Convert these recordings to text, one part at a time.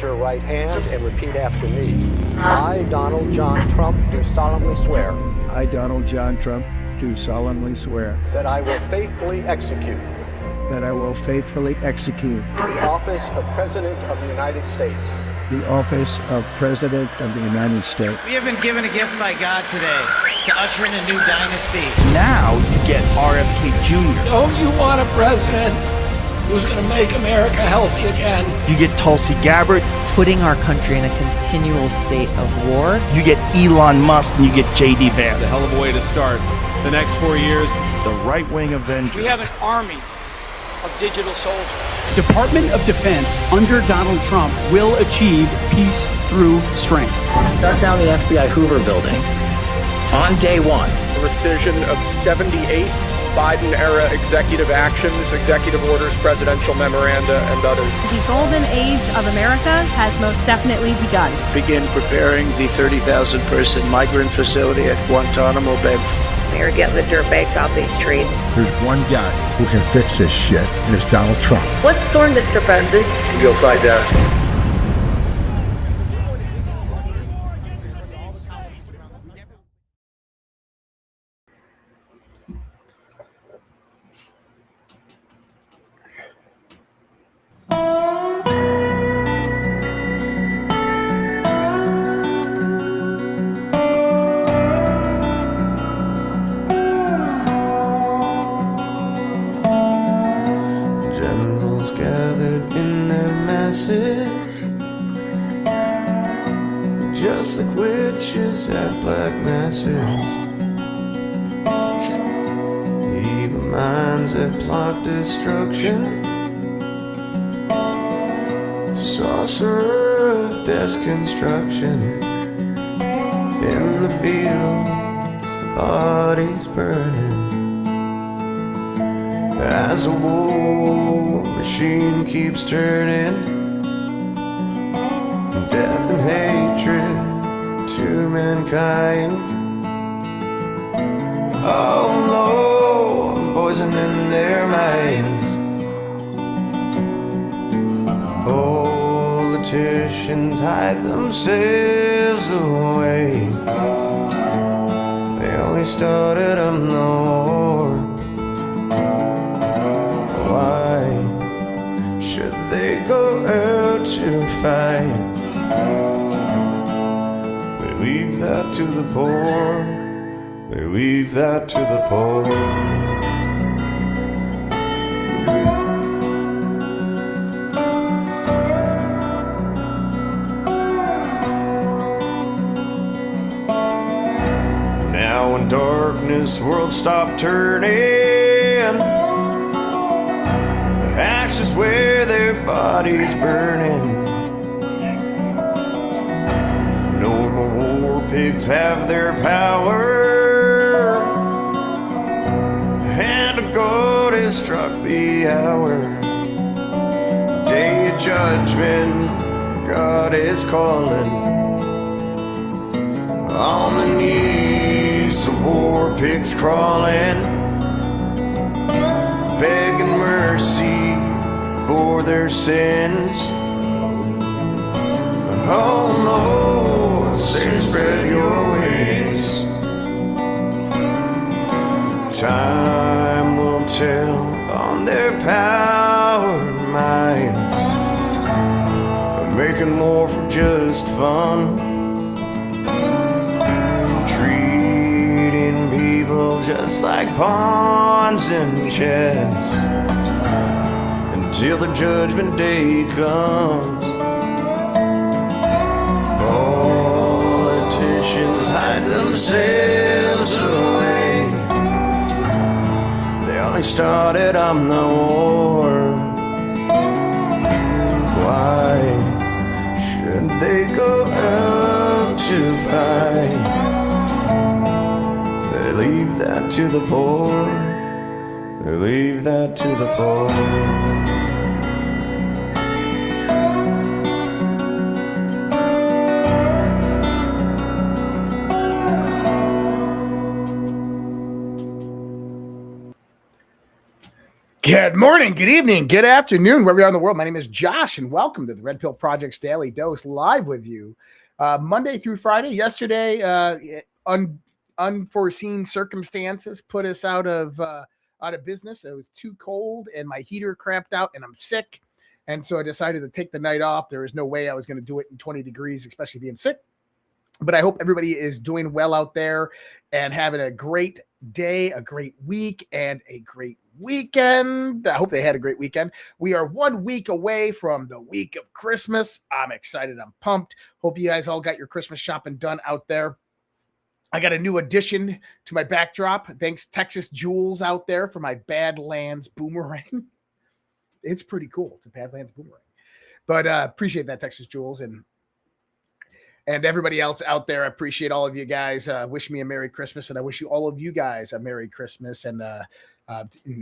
your right hand and repeat after me. I, Donald John Trump, do solemnly swear. I, Donald John Trump, do solemnly swear. That I will faithfully execute. That I will faithfully execute. The office of President of the United States. The office of President of the United States. We have been given a gift by God today to usher in a new dynasty. Now you get RFK Jr. Don't you want a president who's going to make America healthy again? You get Tulsi Gabbard. Putting our country in a continual state of war. You get Elon Musk and you get J.D. Vance. A hell of a way to start the next 4 years. The right-wing Avengers. We have an army of digital soldiers. Department of Defense under Donald Trump will achieve peace through strength. Shut down the FBI Hoover building on day one. The rescission of 78 Biden-era executive actions, executive orders, presidential memoranda, and others. The golden age of America has most definitely begun. Begin preparing the 30,000-person migrant facility at Guantanamo Bay. They're getting the dirtbags off these streets. There's one guy who can fix this shit, and it's Donald Trump. What's storm, Mr. President? You'll find out. Just like witches at black masses, evil minds that plot destruction, sorcerer of death's construction. In the fields, the bodies burning, as a war machine keeps turning. Death and hatred to mankind. Oh no, poisoning their minds. Politicians hide themselves away. They only started on the war. Why should they go out to fight? They leave that to the poor. They leave that to the poor. Now in darkness, world stop turning. Ashes where their bodies burning. No more war pigs have their power, and of God has struck the hour. Day of judgment, God is calling. On the knees, the war pigs crawling, begging mercy for their sins. Oh no, Satan, spread your wings. Time will tell on their power and minds, making war for just fun, treating people just like pawns in chess, until the judgment day comes. Politicians hide themselves away. They only started on the war. Why should they go out to fight? They leave that to the poor. They leave that to the poor. Good morning, good evening, good afternoon, wherever you are in the world. My name is Josh, and welcome to the Red Pill Project's Daily Dose, live with you Monday through Friday. Yesterday, unforeseen circumstances put us out of business. It was too cold, and my heater crapped out, and I'm sick, and so I decided to take the night off. There was no way I was going to do it in 20 degrees, especially being sick. But I hope everybody is doing well out there and having a great day, a great week, and a great weekend. I hope they had a great weekend. We are 1 week away from the week of Christmas. I'm excited. I'm pumped. Hope you guys all got your Christmas shopping done out there. I got a new addition to my backdrop. Thanks, Texas Jewels out there, for my Badlands boomerang. It's pretty cool. It's a Badlands boomerang. But appreciate that, Texas Jewels. And everybody else out there, I appreciate all of you guys. Wish me a Merry Christmas, and I wish you all of you guys a Merry Christmas and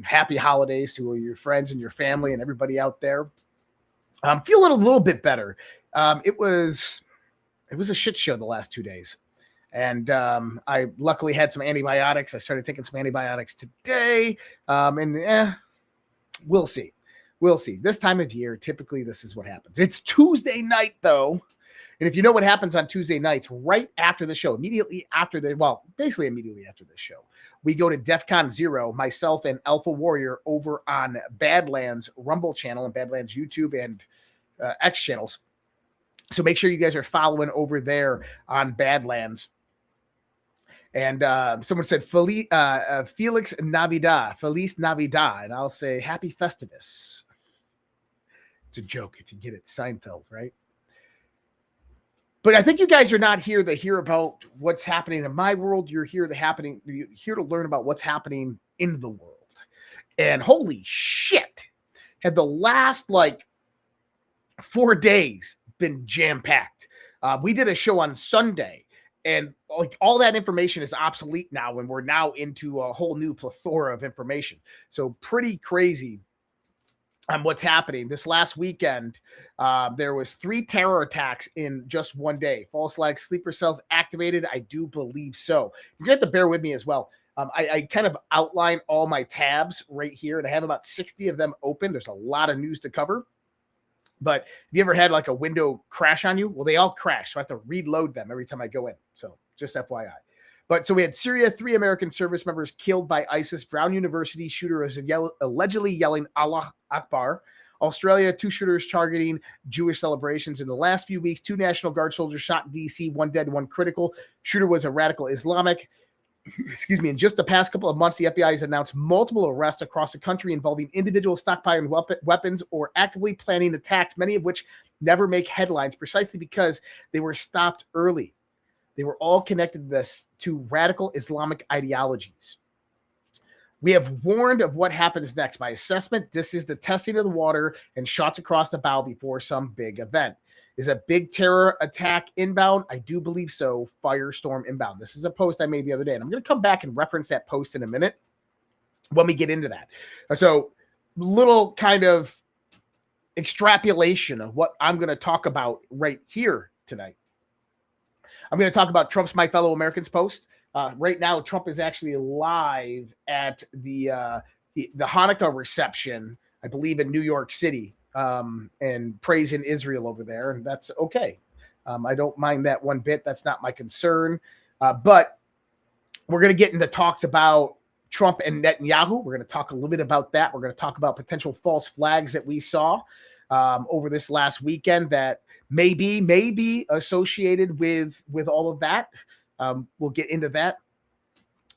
happy holidays to all your friends and your family and everybody out there. I'm feeling a little bit better. It was a shit show the last 2 days, and I luckily had some antibiotics. I started taking some antibiotics today, we'll see. We'll see. This time of year, typically this is what happens. It's Tuesday night, though. And if you know what happens on Tuesday nights, right after the show, basically immediately after the show, we go to DEFCON 0, myself and Alpha Warrior over on Badlands Rumble channel and Badlands YouTube and X channels. So make sure you guys are following over there on Badlands. And someone said, Felix Navidad, Feliz Navidad. And I'll say, Happy Festivus. It's a joke if you get it. Seinfeld, right? But I think you guys are not here to hear about what's happening in my world. You're here to learn about what's happening in the world. And holy shit, had the last 4 days been jam-packed. We did a show on Sunday, and all that information is obsolete now, and we're now into a whole new plethora of information. So pretty crazy on what's happening. This last weekend, there was 3 terror attacks in just 1 day. False flag sleeper cells activated. I do believe so. You're going to have to bear with me as well. I kind of outline all my tabs right here, and I have about 60 of them open. There's a lot of news to cover. But have you ever had a window crash on you? Well, they all crash, so I have to reload them every time I go in. So just FYI. But so we had Syria, 3 American service members killed by ISIS. Brown University shooter is allegedly yelling Allah Akbar. Australia, 2 shooters targeting Jewish celebrations. In the last few weeks, 2 National Guard soldiers shot in D.C., 1 dead, 1 critical. Shooter was a radical Islamic. Excuse me. In just the past couple of months, the FBI has announced multiple arrests across the country involving individuals stockpiling weapons or actively planning attacks, many of which never make headlines precisely because they were stopped early. They were all connected to radical Islamic ideologies. We have warned of what happens next. My assessment, this is the testing of the water and shots across the bow before some big event. Is a big terror attack inbound? I do believe so. Firestorm inbound. This is a post I made the other day, and I'm going to come back and reference that post in a minute when we get into that. So little kind of extrapolation of what I'm going to talk about right here tonight. I'm going to talk about Trump's My Fellow Americans post. Right now, Trump is actually live at the Hanukkah reception, I believe, in New York City, and praising Israel over there, and that's okay. I don't mind that one bit. That's not my concern. But we're going to get into talks about Trump and Netanyahu. We're going to talk a little bit about that. We're going to talk about potential false flags that we saw over this last weekend that may be associated with all of that. We'll get into that.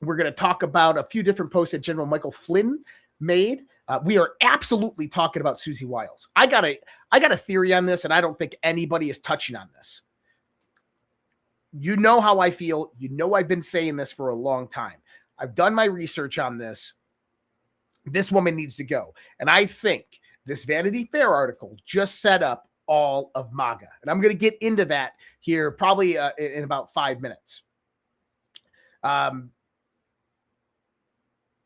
We're going to talk about a few different posts that General Michael Flynn made. We are absolutely talking about Susie Wiles. I got a theory on this, and I don't think anybody is touching on this. You know how I feel. You know I've been saying this for a long time. I've done my research on this. This woman needs to go. And I think this Vanity Fair article just set up all of MAGA. And I'm going to get into that here probably in about 5 minutes.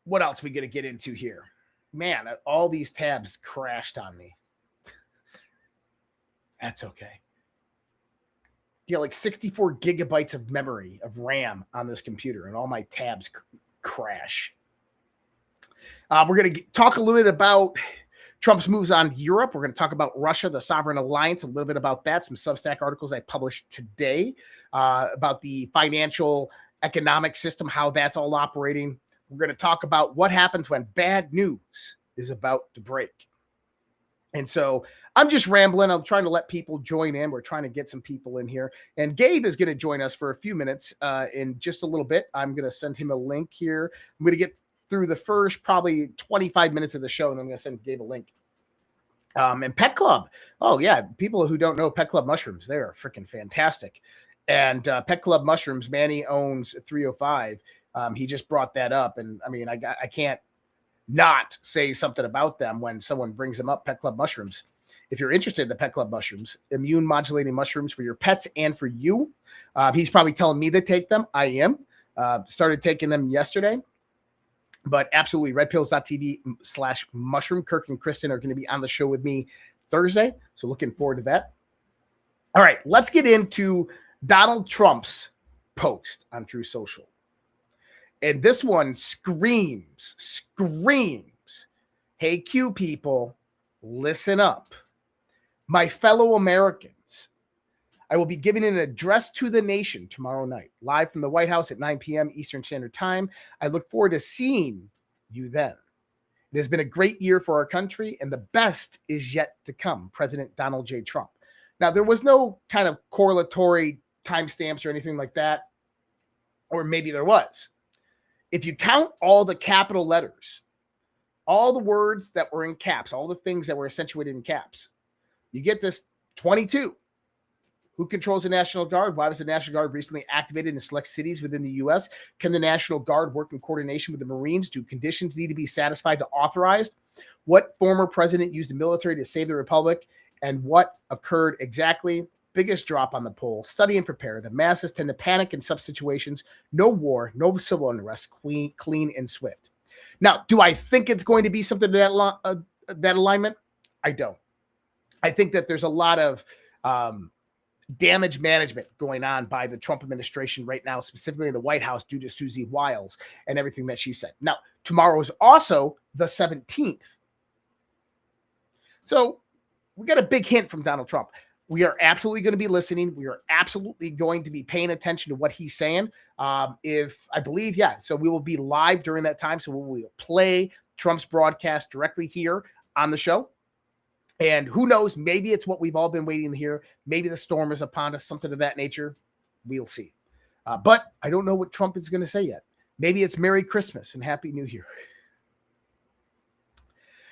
What else are we going to get into here? Man, all these tabs crashed on me. That's okay. You got 64 gigabytes of memory of RAM on this computer, and all my tabs crash. We're going to talk a little bit about Trump's moves on Europe. We're going to talk about Russia, the Sovereign Alliance, a little bit about that, some Substack articles I published today about the financial economic system, how that's all operating. We're going to talk about what happens when bad news is about to break. And so I'm just rambling. I'm trying to let people join in. We're trying to get some people in here. And Gabe is going to join us for a few minutes in just a little bit. I'm going to send him a link here. I'm going to get through the first probably 25 minutes of the show, and I'm going to send Gabe a link. And Pet Club. Oh, yeah. People who don't know Pet Club mushrooms, they are freaking fantastic. And Pet Club mushrooms, Manny owns 305. He just brought that up. And I mean, I can't not say something about them when someone brings them up. Pet Club mushrooms. If you're interested in the Pet Club mushrooms, immune modulating mushrooms for your pets and for you. He's probably telling me to take them. I am. Started taking them yesterday. But absolutely, redpills.tv/mushroom. Kirk and Kristen are going to be on the show with me Thursday. So looking forward to that. All right, let's get into Donald Trump's post on True Social. And this one screams, hey, Q people, listen up. My fellow Americans, I will be giving an address to the nation tomorrow night, live from the White House at 9 p.m. Eastern Standard Time. I look forward to seeing you then. It has been a great year for our country, and the best is yet to come. President Donald J. Trump. Now, there was no kind of correlatory timestamps or anything like that, or maybe there was. If you count all the capital letters, all the words that were in caps, all the things that were accentuated in caps, you get this 22. Who controls the National Guard? Why was the National Guard recently activated in select cities within the U.S.? Can the National Guard work in coordination with the Marines? Do conditions need to be satisfied to authorize? What former president used the military to save the republic? And what occurred exactly? Biggest drop on the poll. Study and prepare. The masses tend to panic in such situations. No war, no civil unrest, clean and swift. Now, do I think it's going to be something to that alignment? I don't. I think that there's a lot of damage management going on by the Trump administration right now, specifically in the White House, due to Susie Wiles and everything that she said. Now, tomorrow is also the 17th. So we got a big hint from Donald Trump. We are absolutely going to be listening. We are absolutely going to be paying attention to what he's saying. So we will be live during that time. So we will play Trump's broadcast directly here on the show. And who knows, maybe it's what we've all been waiting to hear. Maybe the storm is upon us, something of that nature. We'll see. But I don't know what Trump is going to say yet. Maybe it's Merry Christmas and Happy New Year.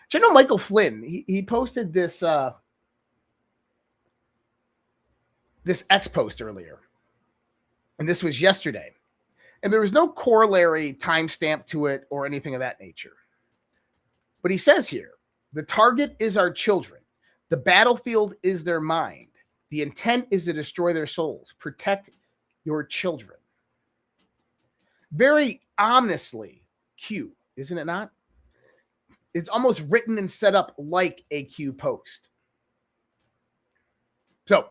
Do you know Michael Flynn? He posted this this X post earlier. And this was yesterday. And there was no corollary timestamp to it or anything of that nature. But he says here, the target is our children. The battlefield is their mind. The intent is to destroy their souls. Protect your children. Very ominously Q, isn't it not? It's almost written and set up like a Q post. So,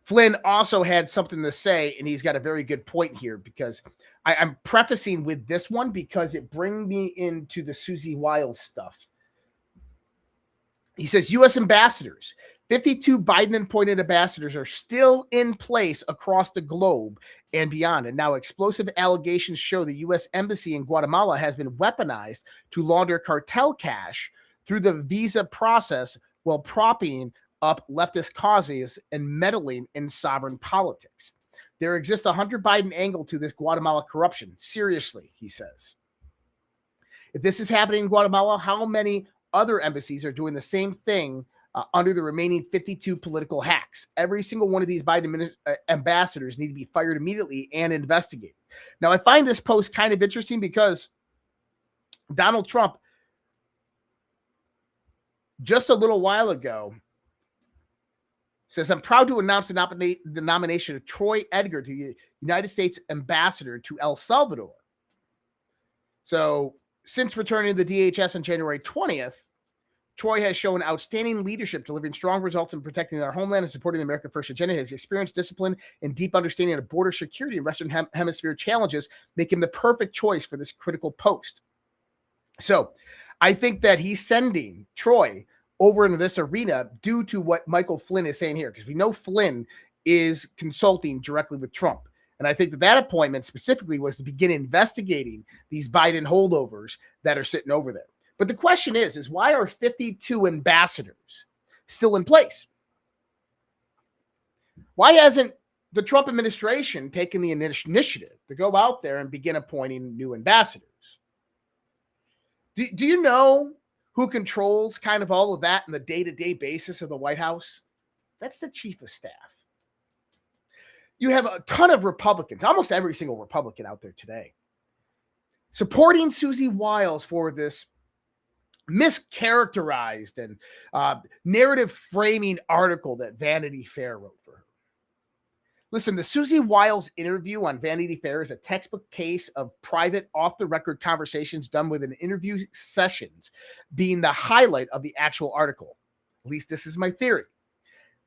Flynn also had something to say, and he's got a very good point here, because I'm prefacing with this one because it brings me into the Susie Wiles stuff. He says, U.S. ambassadors, 52 Biden-appointed ambassadors are still in place across the globe and beyond. And now explosive allegations show the U.S. Embassy in Guatemala has been weaponized to launder cartel cash through the visa process while propping up leftist causes and meddling in sovereign politics. There exists a Hunter Biden angle to this Guatemala corruption. Seriously, he says. If this is happening in Guatemala, how many other embassies are doing the same thing under the remaining 52 political hacks? Every single one of these Biden ambassadors need to be fired immediately and investigated. Now, I find this post kind of interesting because Donald Trump, just a little while ago, says, I'm proud to announce the nomination of Troy Edgar to the United States ambassador to El Salvador. So, since returning to the DHS on January 20th, Troy has shown outstanding leadership, delivering strong results in protecting our homeland and supporting the America First agenda. His experience, discipline, and deep understanding of border security and Western Hemisphere challenges make him the perfect choice for this critical post. So I think that he's sending Troy over into this arena due to what Michael Flynn is saying here, because we know Flynn is consulting directly with Trump. And I think that that appointment specifically was to begin investigating these Biden holdovers that are sitting over there. But the question is why are 52 ambassadors still in place? Why hasn't the Trump administration taken the initiative to go out there and begin appointing new ambassadors? Do you know who controls kind of all of that on the day-to-day basis of the White House? That's the chief of staff. You have a ton of Republicans, almost every single Republican out there today, supporting Susie Wiles for this mischaracterized and narrative framing article that Vanity Fair wrote for her. Listen, the Susie Wiles interview on Vanity Fair is a textbook case of private, off-the-record conversations done within interview sessions being the highlight of the actual article. At least this is my theory.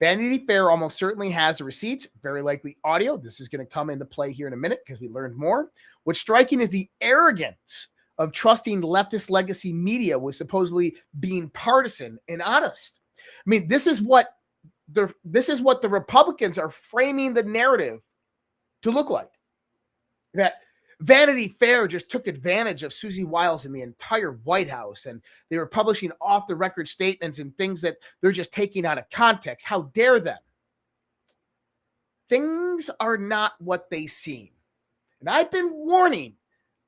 Vanity Fair almost certainly has the receipts, very likely audio. This is going to come into play here in a minute because we learned more. What's striking is the arrogance of trusting leftist legacy media with supposedly being partisan and honest. I mean, this is what the Republicans are framing the narrative to look like. That Vanity Fair just took advantage of Susie Wiles and the entire White House, and they were publishing off-the-record statements and things that they're just taking out of context. How dare them? Things are not what they seem. And I've been warning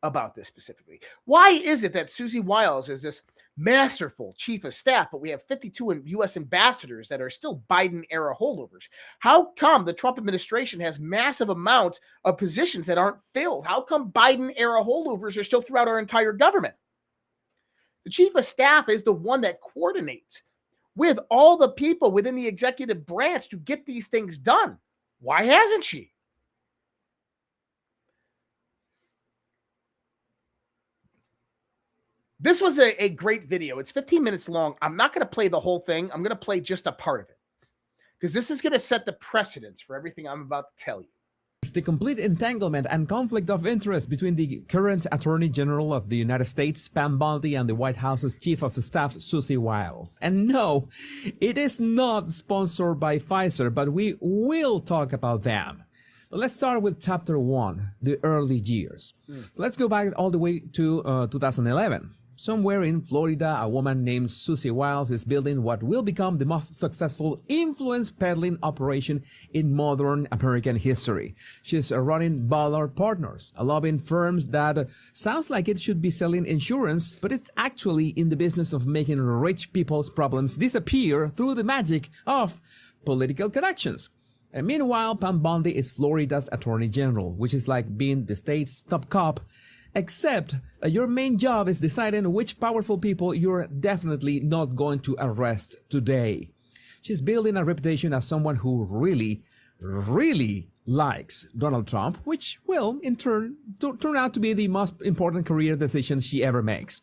about this specifically. Why is it that Susie Wiles is this masterful chief of staff, but we have 52 U.S. ambassadors that are still Biden-era holdovers? How come the Trump administration has massive amounts of positions that aren't filled? How come Biden-era holdovers are still throughout our entire government? The chief of staff is the one that coordinates with all the people within the executive branch to get these things done. Why hasn't she? This was a great video. It's 15 minutes long. I'm not going to play the whole thing. I'm going to play just a part of it because this is going to set the precedence for everything I'm about to tell you. The complete entanglement and conflict of interest between the current Attorney General of the United States, Pam Bondi, and the White House's Chief of Staff, Susie Wiles. And no, it is not sponsored by Pfizer, but we will talk about them. But let's start with Chapter 1, the early years. So let's go back all the way to 2011. Somewhere in Florida, a woman named Susie Wiles is building what will become the most successful influence peddling operation in modern American history. She's running Ballard Partners, a lobbying firm that sounds like it should be selling insurance, but it's actually in the business of making rich people's problems disappear through the magic of political connections. And meanwhile, Pam Bondi is Florida's Attorney General, which is like being the state's top cop, except your main job is deciding which powerful people you're definitely not going to arrest today. She's building a reputation as someone who really likes Donald Trump, which will, in turn, turn out to be the most important career decision she ever makes.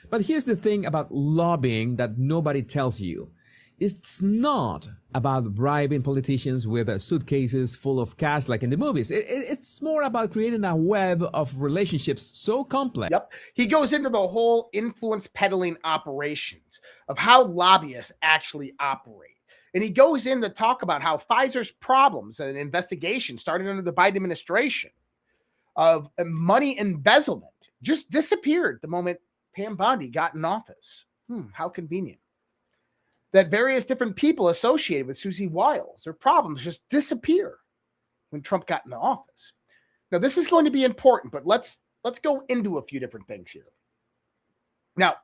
But here's the thing about lobbying that nobody tells you. It's not about bribing politicians with suitcases full of cash like in the movies. It's more about creating a web of relationships so complex. Yep. He goes into the whole influence peddling operations of how lobbyists actually operate. And he goes in to talk about how Pfizer's problems and investigation started under the Biden administration of money embezzlement just disappeared the moment Pam Bondi got in office. How convenient. That various different people associated with Susie Wiles, their problems just disappear when Trump got into office. Now, this is going to be important, but let's go into a few different things here. Now,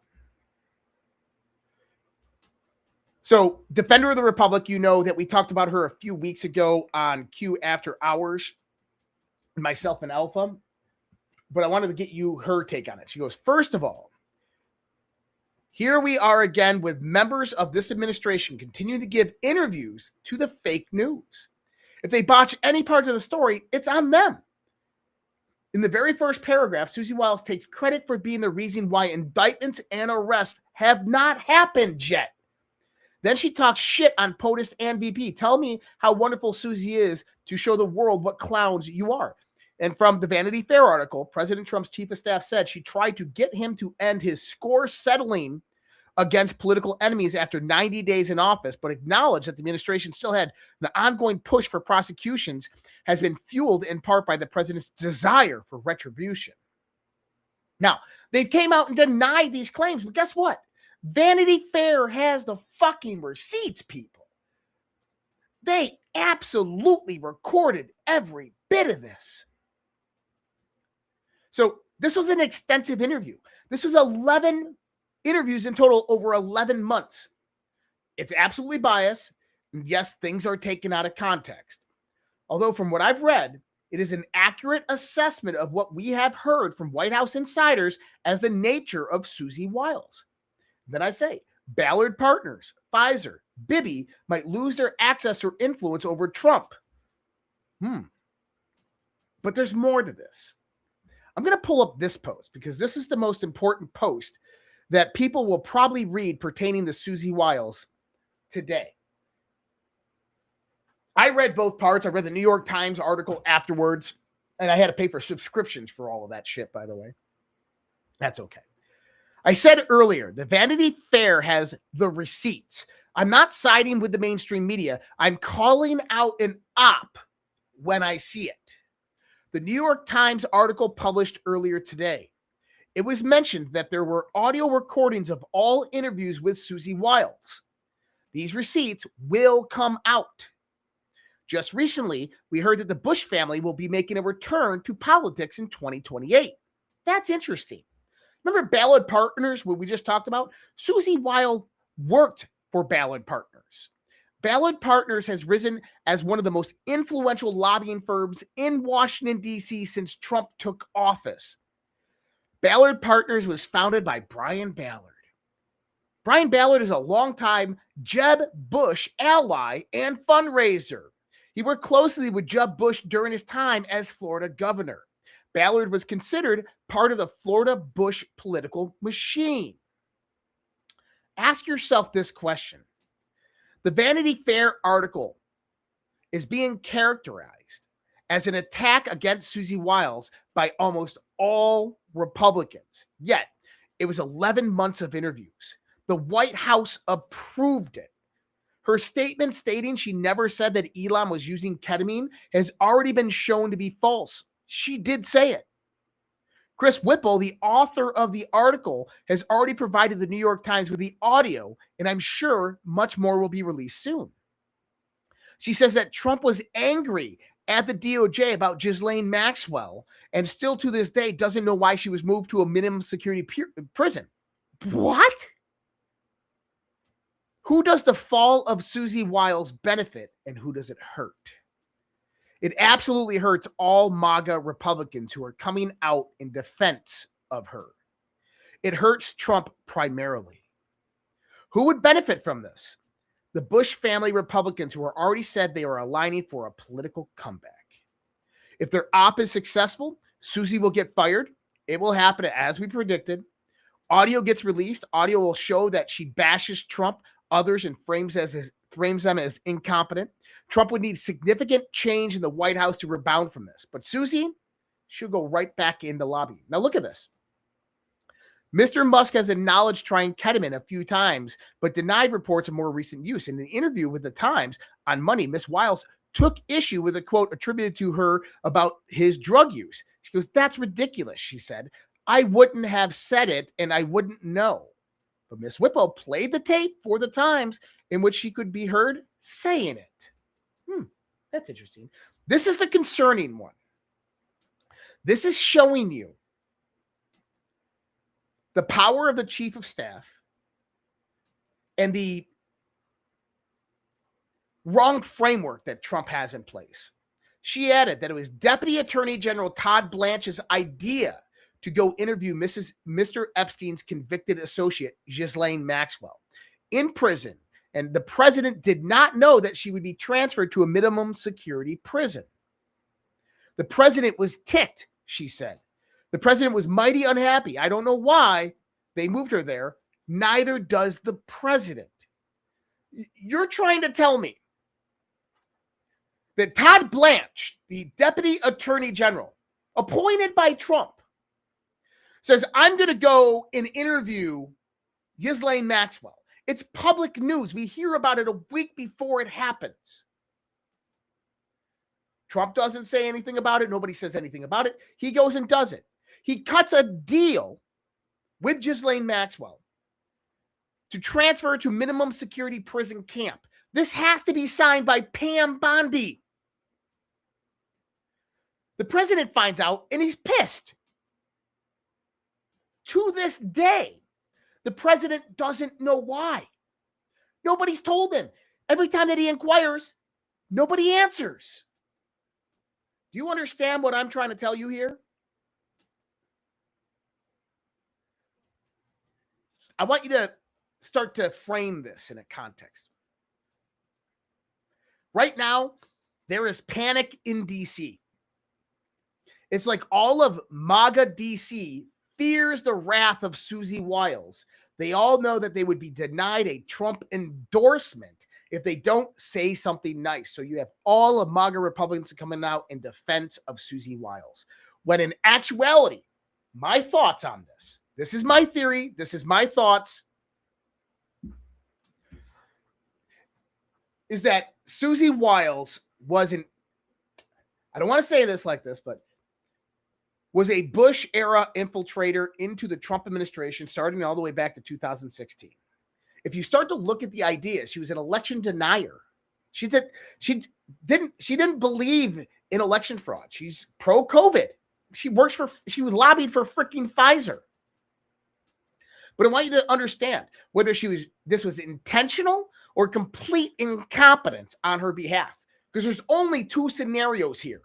so Defender of the Republic, you know that we talked about her a few weeks ago on Q After Hours, myself and Alpha, but I wanted to get you her take on it. She goes, first of all, here we are again with members of this administration continuing to give interviews to the fake news. If they botch any part of the story, it's on them. In the very first paragraph, Susie Wiles takes credit for being the reason why indictments and arrests have not happened yet. Then she talks shit on POTUS and VP. Tell me how wonderful Susie is to show the world what clowns you are. And from the Vanity Fair article, President Trump's chief of staff said she tried to get him to end his score settling against political enemies after 90 days in office, but acknowledged that the administration still had an ongoing push for prosecutions has been fueled in part by the president's desire for retribution. Now, they came out and denied these claims, but guess what? Vanity Fair has the fucking receipts, people. They absolutely recorded every bit of this. So this was an extensive interview. This was 11 interviews in total over 11 months. It's absolutely biased. And yes, things are taken out of context. Although from what I've read, it is an accurate assessment of what we have heard from White House insiders as the nature of Susie Wiles. Then I say, Ballard Partners, Pfizer, Bibi might lose their access or influence over Trump. But there's more to this. I'm going to pull up this post because this is the most important post that people will probably read pertaining to Susie Wiles today. I read both parts. I read the New York Times article afterwards, and I had to pay for subscriptions for all of that shit, by the way. That's okay. I said earlier, the Vanity Fair has the receipts. I'm not siding with the mainstream media. I'm calling out an op when I see it. The New York Times article published earlier today. It was mentioned that there were audio recordings of all interviews with Susie Wiles. These receipts will come out. Just recently, we heard that the Bush family will be making a return to politics in 2028. That's interesting. Remember Ballard Partners, what we just talked about? Susie Wiles worked for Ballard Partners. Ballard Partners has risen as one of the most influential lobbying firms in Washington, D.C. since Trump took office. Ballard Partners was founded by Brian Ballard. Brian Ballard is a longtime Jeb Bush ally and fundraiser. He worked closely with Jeb Bush during his time as Florida governor. Ballard was considered part of the Florida Bush political machine. Ask yourself this question. The Vanity Fair article is being characterized as an attack against Susie Wiles by almost all Republicans. Yet, it was 11 months of interviews. The White House approved it. Her statement stating she never said that Elon was using ketamine has already been shown to be false. She did say it. Chris Whipple, the author of the article, has already provided the New York Times with the audio, and I'm sure much more will be released soon. She says that Trump was angry at the DOJ about Ghislaine Maxwell and still to this day doesn't know why she was moved to a minimum security prison. What? Who does the fall of Susie Wiles benefit and who does it hurt? It absolutely hurts all MAGA Republicans who are coming out in defense of her. It hurts Trump primarily. Who would benefit from this? The Bush family Republicans who are already said they are aligning for a political comeback. If their op is successful, Susie will get fired. It will happen as we predicted. Audio gets released. Audio will show that she bashes Trump, others, and frames them as incompetent. Trump would need significant change in the White House to rebound from this. But Susie, she'll go right back into lobbying. Now look at this. Mr. Musk has acknowledged trying ketamine a few times, but denied reports of more recent use. In an interview with the Times on Monday, Ms. Wiles took issue with a quote attributed to her about his drug use. She goes, "That's ridiculous," she said. "I wouldn't have said it and I wouldn't know." But Ms. Whipple played the tape for the Times in which she could be heard saying it. That's interesting. This is the concerning one. This is showing you the power of the chief of staff and the wrong framework that Trump has in place. She added that it was Deputy Attorney General Todd Blanche's idea to go interview Mr. Epstein's convicted associate, Ghislaine Maxwell, in prison, and the president did not know that she would be transferred to a minimum security prison. The president was ticked she said. The president was mighty unhappy. I don't know why they moved her there. Neither does the president. You're trying to tell me that Todd Blanche, the deputy attorney general, appointed by Trump, says, I'm going to go and interview Ghislaine Maxwell. It's public news. We hear about it a week before it happens. Trump doesn't say anything about it. Nobody says anything about it. He goes and does it. He cuts a deal with Ghislaine Maxwell to transfer to minimum security prison camp. This has to be signed by Pam Bondi. The president finds out and he's pissed. To this day, the president doesn't know why. Nobody's told him. Every time that he inquires, nobody answers. Do you understand what I'm trying to tell you here? I want you to start to frame this in a context. Right now, there is panic in DC. It's like all of MAGA DC fears the wrath of Susie Wiles. They all know that they would be denied a Trump endorsement if they don't say something nice. So you have all of MAGA Republicans coming out in defense of Susie Wiles. When in actuality, my thoughts on this, this is my theory, this is my thoughts, is that Susie Wiles wasn't, I don't want to say this like this, but was a Bush-era infiltrator into the Trump administration starting all the way back to 2016. If you start to look at the ideas, she was an election denier. She didn't believe in election fraud. She's pro-COVID. She was lobbied for freaking Pfizer. But I want you to understand whether this was intentional or complete incompetence on her behalf. Because there's only two scenarios here.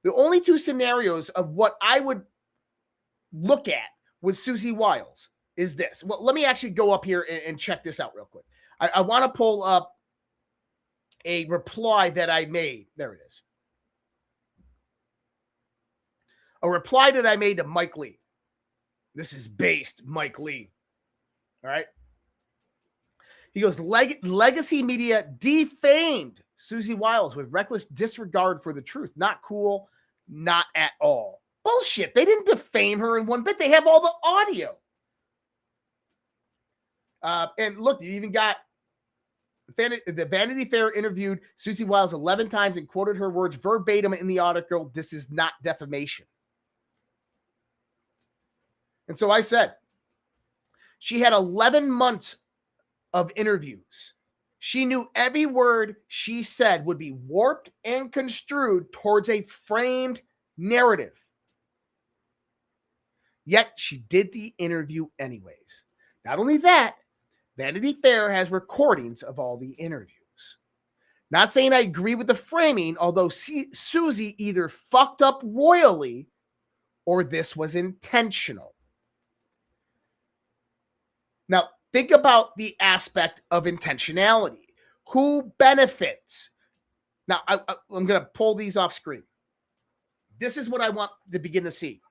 The only two scenarios of what I would look at with Susie Wiles is this. Well, let me actually go up here and check this out real quick. I want to pull up a reply that I made. There it is. A reply that I made to Mike Lee. This is based Mike Lee. All right. He goes, legacy media defamed Susie Wiles with reckless disregard for the truth. Not cool. Not at all. Bullshit. They didn't defame her in one bit. They have all the audio. And look, you even got the Vanity Fair interviewed Susie Wiles 11 times and quoted her words verbatim in the article. This is not defamation. And so I said, she had 11 months of interviews. She knew every word she said would be warped and construed towards a framed narrative. Yet she did the interview anyways. Not only that, Vanity Fair has recordings of all the interviews. Not saying I agree with the framing, although Susie either fucked up royally or this was intentional. Now, think about the aspect of intentionality. Who benefits? Now, I'm going to pull these off screen. This is what I want to begin to see.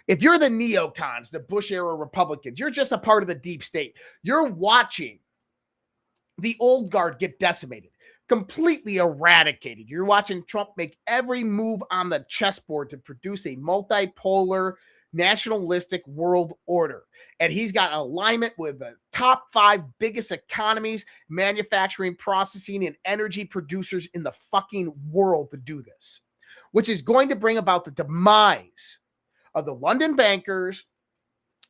If you're the neocons, the Bush-era Republicans, you're just a part of the deep state. You're watching the old guard get decimated, completely eradicated. You're watching Trump make every move on the chessboard to produce a multipolar, nationalistic world order. And he's got alignment with the top 5 biggest economies, manufacturing, processing, and energy producers in the fucking world to do this, which is going to bring about the demise of the London bankers,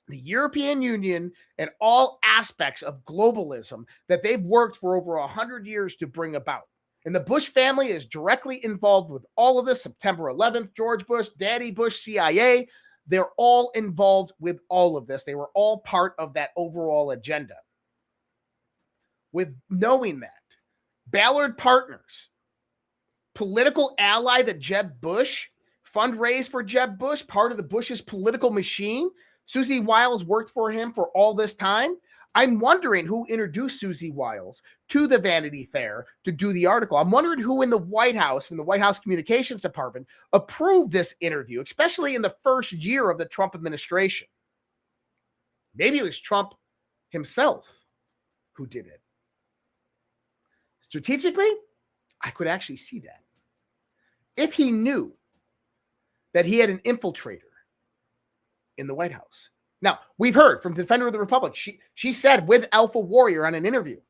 the European Union, and all aspects of globalism that they've worked for over 100 years to bring about. And the Bush family is directly involved with all of this. September 11th, George Bush, Daddy Bush, CIA, they're all involved with all of this. They were all part of that overall agenda. With knowing that, Ballard Partners, political ally that Jeb Bush fundraised for Jeb Bush, part of the Bush's political machine. Susie Wiles worked for him for all this time. I'm wondering who introduced Susie Wiles to the Vanity Fair to do the article. I'm wondering who in the White House, from the White House Communications Department, approved this interview, especially in the first year of the Trump administration. Maybe it was Trump himself who did it. Strategically, I could actually see that. If he knew that he had an infiltrator in the White House. Now, we've heard from Defender of the Republic. She said with Alpha Warrior on an interview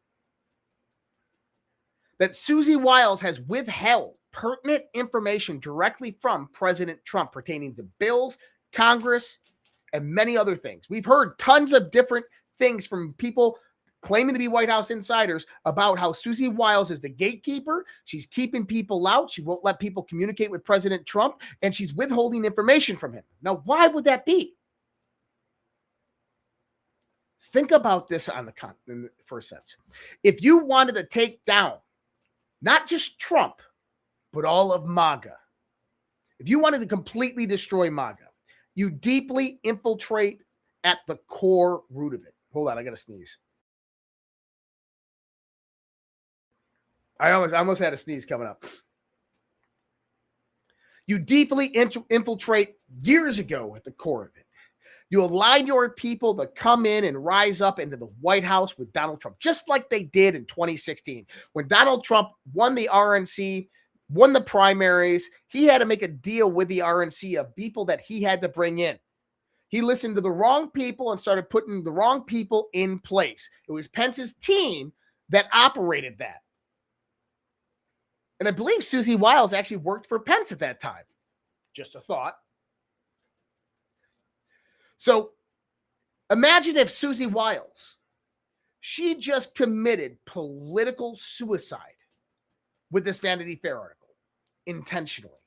that Susie Wiles has withheld pertinent information directly from President Trump pertaining to bills, Congress, and many other things. We've heard tons of different things from people claiming to be White House insiders about how Susie Wiles is the gatekeeper. She's keeping people out. She won't let people communicate with President Trump, and she's withholding information from him. Now, why would that be? Think about this in the first sense. If you wanted to take down not just Trump, but all of MAGA, if you wanted to completely destroy MAGA, you deeply infiltrate at the core root of it. Hold on, I got to sneeze. I almost had a sneeze coming up. You deeply infiltrate years ago at the core of it. You align your people to come in and rise up into the White House with Donald Trump, just like they did in 2016. When Donald Trump won the RNC, won the primaries, he had to make a deal with the RNC of people that he had to bring in. He listened to the wrong people and started putting the wrong people in place. It was Pence's team that operated that. And I believe Susie Wiles actually worked for Pence at that time. Just a thought. So imagine if Susie Wiles, she just committed political suicide with this Vanity Fair article intentionally,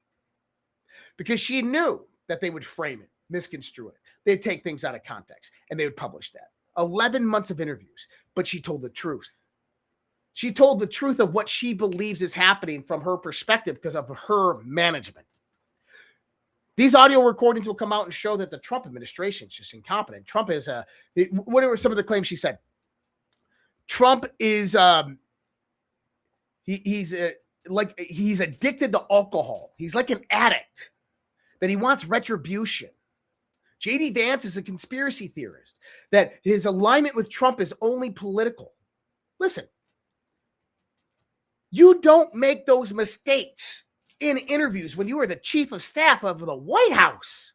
because she knew that they would frame it, misconstrue it. They'd take things out of context and they would publish that. 11 months of interviews, but she told the truth. She told the truth of what she believes is happening from her perspective because of her management. These audio recordings will come out and show that the Trump administration is just incompetent. Trump is what were some of the claims she said? Trump is he's addicted to alcohol. He's like an addict, that he wants retribution. J.D. Vance is a conspiracy theorist, that his alignment with Trump is only political. Listen, you don't make those mistakes in interviews when you are the chief of staff of the White House.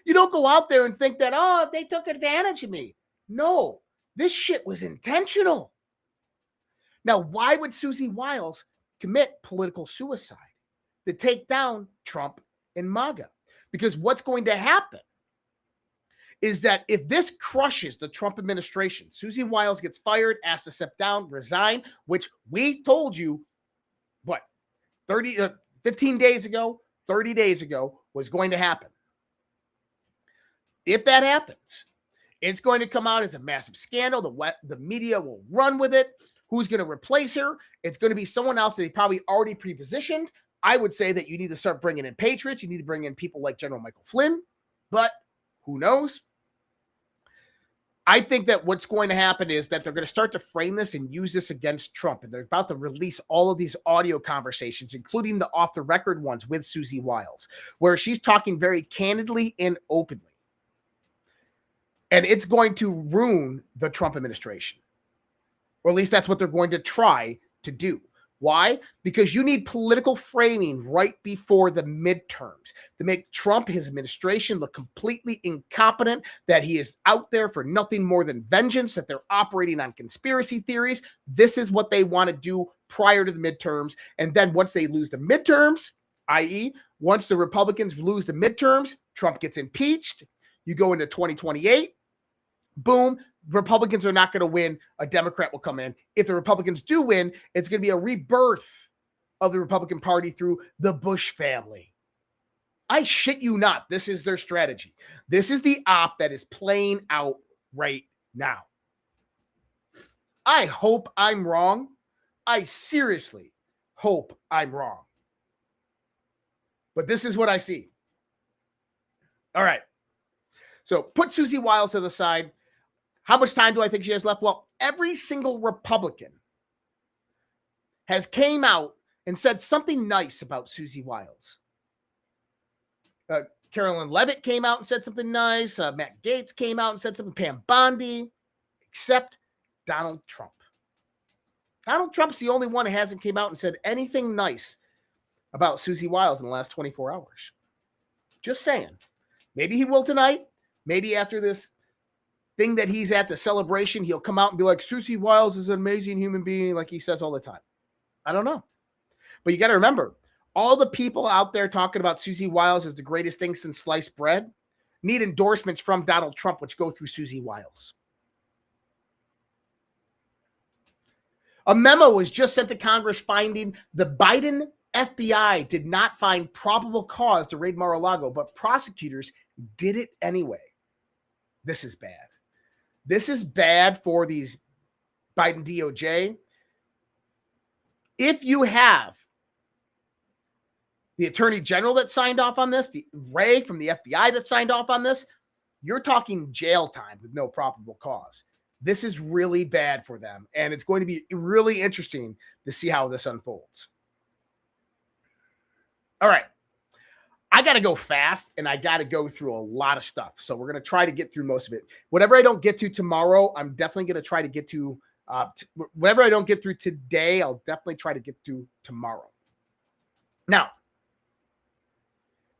You don't go out there and think that, oh, they took advantage of me. No, this shit was intentional. Now, why would Susie Wiles commit political suicide to take down Trump and MAGA? Because what's going to happen is that if this crushes the Trump administration, Susie Wiles gets fired, asked to step down, resign, which we told you, 15 days ago, 30 days ago, was going to happen. If that happens, it's going to come out as a massive scandal. The media will run with it. Who's going to replace her? It's going to be someone else that they probably already pre-positioned. I would say that you need to start bringing in patriots. You need to bring in people like General Michael Flynn, but who knows? I think that what's going to happen is that they're going to start to frame this and use this against Trump. And they're about to release all of these audio conversations, including the off-the-record ones with Susie Wiles, where she's talking very candidly and openly. And it's going to ruin the Trump administration. Or at least that's what they're going to try to do. Why? Because you need political framing right before the midterms to make Trump, his administration, look completely incompetent, that he is out there for nothing more than vengeance, that they're operating on conspiracy theories. This is what they want to do prior to the midterms. And then once they lose the midterms, i.e., once the Republicans lose the midterms, Trump gets impeached. You go into 2028. Boom. Republicans are not going to win. A Democrat will come in. If the Republicans do win, it's going to be a rebirth of the Republican Party through the Bush family. I shit you not. This is their strategy. This is the op that is playing out right now. I hope I'm wrong. I seriously hope I'm wrong. But this is what I see. All right. So put Susie Wiles to the side. How much time do I think she has left? Well, every single Republican has came out and said something nice about Susie Wiles. Carolyn Levitt came out and said something nice. Matt Gaetz came out and said something. Pam Bondi, except Donald Trump. Donald Trump's the only one who hasn't came out and said anything nice about Susie Wiles in the last 24 hours. Just saying. Maybe he will tonight. Maybe after this thing that he's at, the celebration, he'll come out and be like, Susie Wiles is an amazing human being, like he says all the time. I don't know. But you got to remember, all the people out there talking about Susie Wiles as the greatest thing since sliced bread need endorsements from Donald Trump, which go through Susie Wiles. A memo was just sent to Congress finding the Biden FBI did not find probable cause to raid Mar-a-Lago, but prosecutors did it anyway. This is bad. This is bad for these Biden DOJ. If you have the Attorney General that signed off on this, the Ray from the FBI that signed off on this, you're talking jail time with no probable cause. This is really bad for them, and it's going to be really interesting to see how this unfolds. All right. I got to go fast, and I got to go through a lot of stuff. So we're going to try to get through most of it. Whatever I don't get to tomorrow, I'm definitely going to try to get to. Whatever I don't get through today, I'll definitely try to get through tomorrow. Now,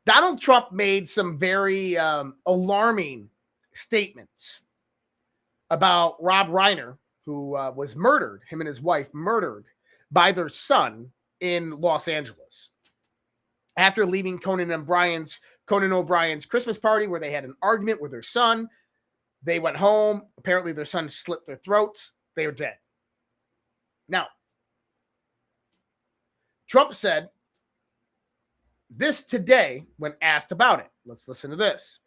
Donald Trump made some very alarming statements about Rob Reiner, who was murdered, him and his wife murdered by their son in Los Angeles. After leaving Conan O'Brien's Christmas party where they had an argument with their son, they went home. Apparently their son slit their throats. They were dead. Now, Trump said this today when asked about it. Let's listen to this.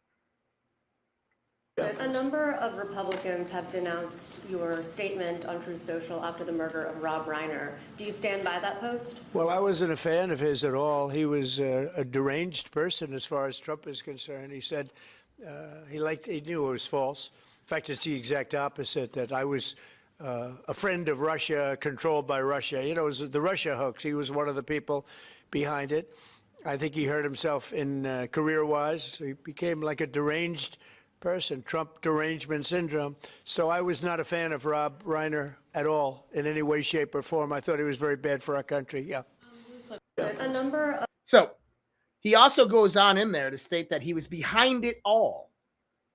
A number of Republicans have denounced your statement on Truth Social after the murder of Rob Reiner. Do you stand by that post? Well, I wasn't a fan of his at all. He was a deranged person as far as Trump is concerned. He said he knew it was false. In fact, it's the exact opposite, that I was a friend of Russia, controlled by Russia. You know, it was the Russia hoax. He was one of the people behind it. I think he hurt himself in career-wise. He became like a deranged person, Trump derangement syndrome. So I was not a fan of Rob Reiner at all in any way, shape, or form. I thought he was very bad for our country. Yeah. So he also goes on in there to state that he was behind it all,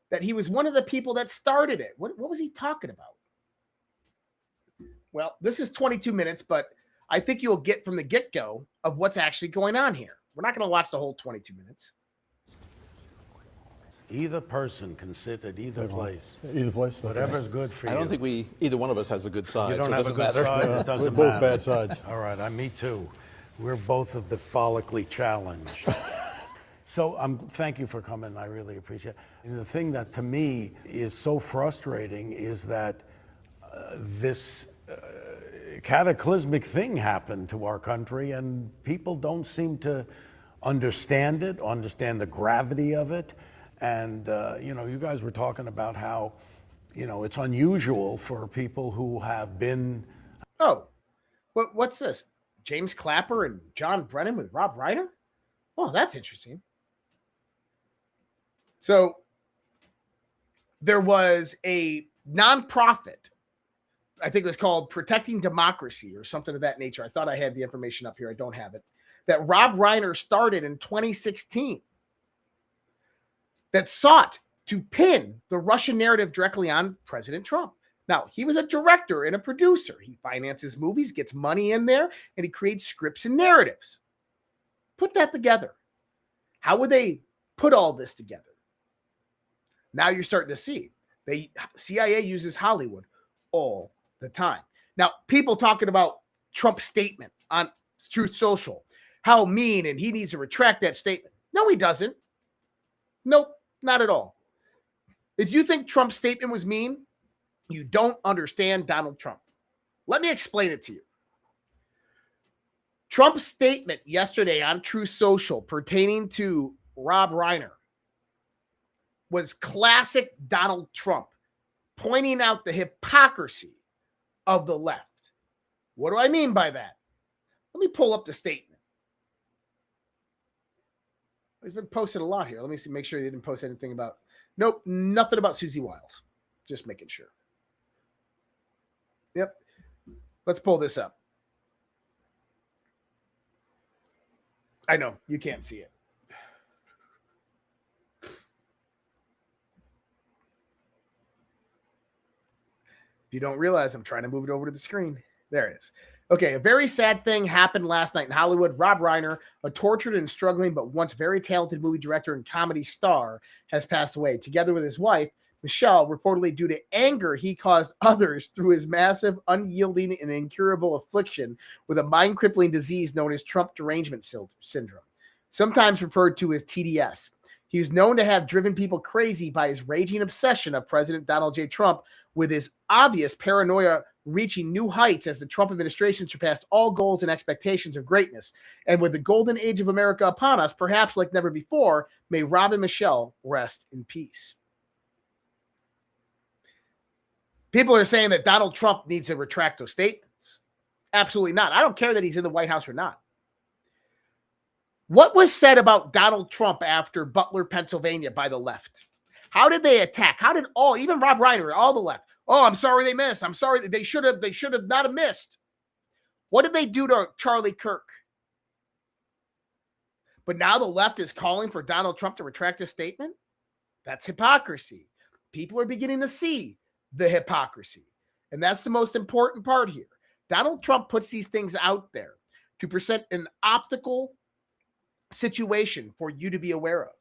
that he was one of the people that started it. What was he talking about? Well, this is 22 minutes, but I think you'll get from the get-go of what's actually going on here. We're not going to watch the whole 22 minutes. Either person can sit at either place. Either place. Whatever's good for you. I don't think either one of us has a good side. You don't so have it a doesn't good matter. side. It doesn't We're matter. both bad sides. All right, me too. We're both of the follically challenged. So thank you for coming. I really appreciate it. And the thing that to me is so frustrating is that this cataclysmic thing happened to our country, and people don't seem to understand it, understand the gravity of it. And, you guys were talking about how, it's unusual for people who have been. Oh, what's this? James Clapper and John Brennan with Rob Reiner? Oh, that's interesting. So there was a nonprofit, I think it was called Protecting Democracy or something of that nature. I thought I had the information up here. I don't have it. That Rob Reiner started in 2016. That sought to pin the Russian narrative directly on President Trump. Now, he was a director and a producer. He finances movies, gets money in there, and he creates scripts and narratives. Put that together. How would they put all this together? Now you're starting to see. CIA uses Hollywood all the time. Now, people talking about Trump's statement on Truth Social, how mean, and he needs to retract that statement. No, he doesn't. Nope. Not at all. If you think Trump's statement was mean, you don't understand Donald Trump. Let me explain it to you. Trump's statement yesterday on Truth Social pertaining to Rob Reiner was classic Donald Trump. pointing out the hypocrisy of the left. What do I mean by that? Let me pull up the statement. He's been posted a lot here. Let me see, make sure he didn't post anything about, nope, nothing about Susie Wiles. Just making sure. Yep. Let's pull this up. I know, you can't see it. If you don't realize, I'm trying to move it over to the screen. There it is. Okay, a very sad thing happened last night in Hollywood. Rob Reiner, a tortured and struggling but once very talented movie director and comedy star, has passed away. Together with his wife, Michelle, reportedly due to anger he caused others through his massive, unyielding, and incurable affliction with a mind-crippling disease known as Trump derangement syndrome, sometimes referred to as TDS. He was known to have driven people crazy by his raging obsession of President Donald J. Trump, with his obvious paranoia reaching new heights as the Trump administration surpassed all goals and expectations of greatness. And with the golden age of America upon us, perhaps like never before, may Rob and Michelle rest in peace. People are saying that Donald Trump needs to retract those statements. Absolutely not. I don't care that he's in the White House or not. What was said about Donald Trump after Butler, Pennsylvania by the left? How did they attack? How did even Rob Reiner, all the left? Oh, I'm sorry they missed. I'm sorry they should have not have missed. What did they do to Charlie Kirk? But now the left is calling for Donald Trump to retract his statement? That's hypocrisy. People are beginning to see the hypocrisy. And that's the most important part here. Donald Trump puts these things out there to present an optical situation for you to be aware of.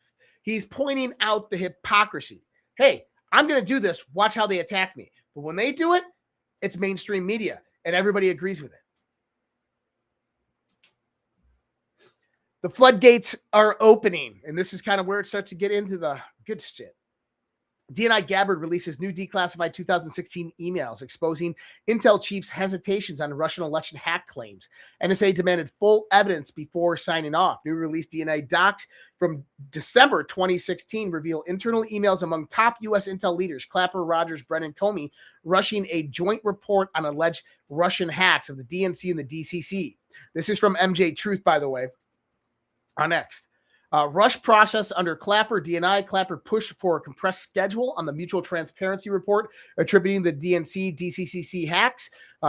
He's pointing out the hypocrisy. Hey, I'm going to do this. Watch how they attack me. But when they do it, it's mainstream media, and everybody agrees with it. The floodgates are opening, and this is kind of where it starts to get into the good shit. DNI Gabbard releases new declassified 2016 emails exposing Intel chiefs' hesitations on Russian election hack claims. NSA demanded full evidence before signing off. New release DNI docs from December 2016 reveal internal emails among top U.S. Intel leaders, Clapper, Rogers, Brennan, Comey, rushing a joint report on alleged Russian hacks of the DNC and the DCC. This is from MJ Truth, by the way, on X. Rush process under Clapper, DNI. Clapper pushed for a compressed schedule on the Mutual Transparency Report, attributing the DNC, DCCC hacks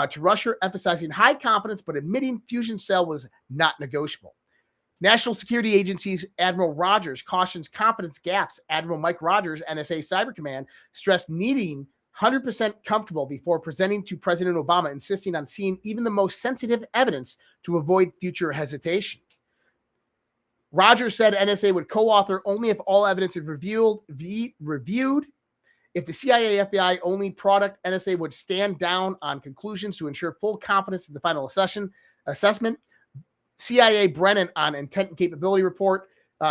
to Russia, emphasizing high confidence, but admitting Fusion Cell was not negotiable. National Security Agency's Admiral Rogers cautions confidence gaps. Admiral Mike Rogers, NSA Cyber Command, stressed needing 100% comfortable before presenting to President Obama, insisting on seeing even the most sensitive evidence to avoid future hesitation. Rogers said NSA would co-author only if all evidence is reviewed. If the CIA, FBI only product, NSA would stand down on conclusions to ensure full confidence in the final assessment. CIA Brennan on intent and capability report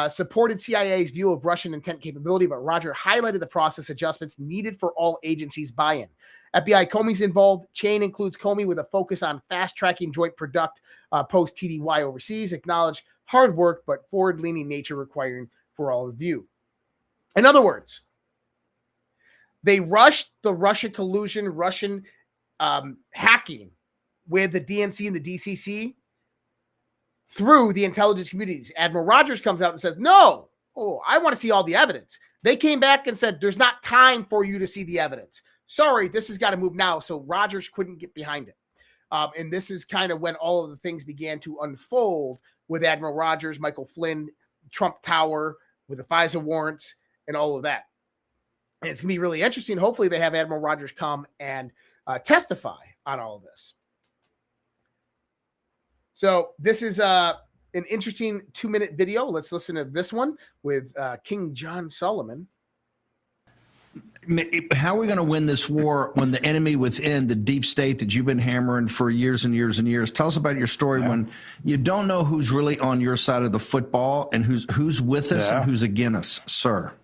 supported CIA's view of Russian intent capability, but Roger highlighted the process adjustments needed for all agencies' buy-in. FBI Comey's involved. Chain includes Comey with a focus on fast-tracking joint product post-TDY overseas. Acknowledged hard work, but forward-leaning nature requiring for all review. In other words, they rushed the Russia collusion, Russian hacking with the DNC and the DCC through the intelligence communities. Admiral Rogers comes out and says, no, I want to see all the evidence. They came back and said, there's not time for you to see the evidence. Sorry, this has got to move now. So Rogers couldn't get behind it. And this is kind of when all of the things began to unfold with Admiral Rogers, Michael Flynn, Trump Tower, with the FISA warrants and all of that. And it's going to be really interesting. Hopefully they have Admiral Rogers come and testify on all of this. So this is an interesting 2-minute video. Let's listen to this one with King John Solomon. How are we going to win this war when the enemy within the deep state that you've been hammering for years and years and years? Tell us about your story when you don't know who's really on your side of the football and who's with us and who's against us, sir.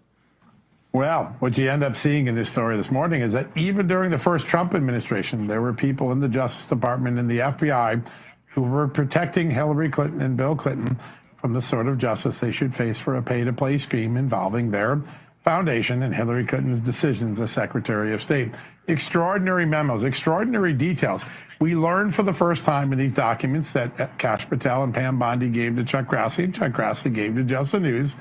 Well, what you end up seeing in this story this morning is that even during the first Trump administration, there were people in the Justice Department and the FBI who were protecting Hillary Clinton and Bill Clinton from the sort of justice they should face for a pay-to-play scheme involving their Foundation and Hillary Clinton's decisions as Secretary of State. Extraordinary memos, extraordinary details. We learned for the first time in these documents that Kash Patel and Pam Bondi gave to Chuck Grassley, and Chuck Grassley gave to Just the News,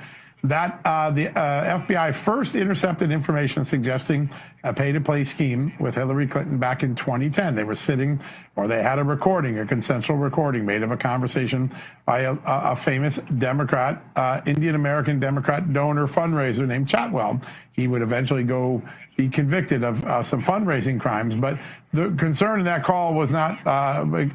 that the FBI first intercepted information suggesting a pay-to-play scheme with Hillary Clinton back in 2010. They were sitting, or they had a recording, a consensual recording made of a conversation by a famous Democrat, Indian-American Democrat donor fundraiser named Chatwell. He would eventually be convicted of some fundraising crimes, but the concern in that call was not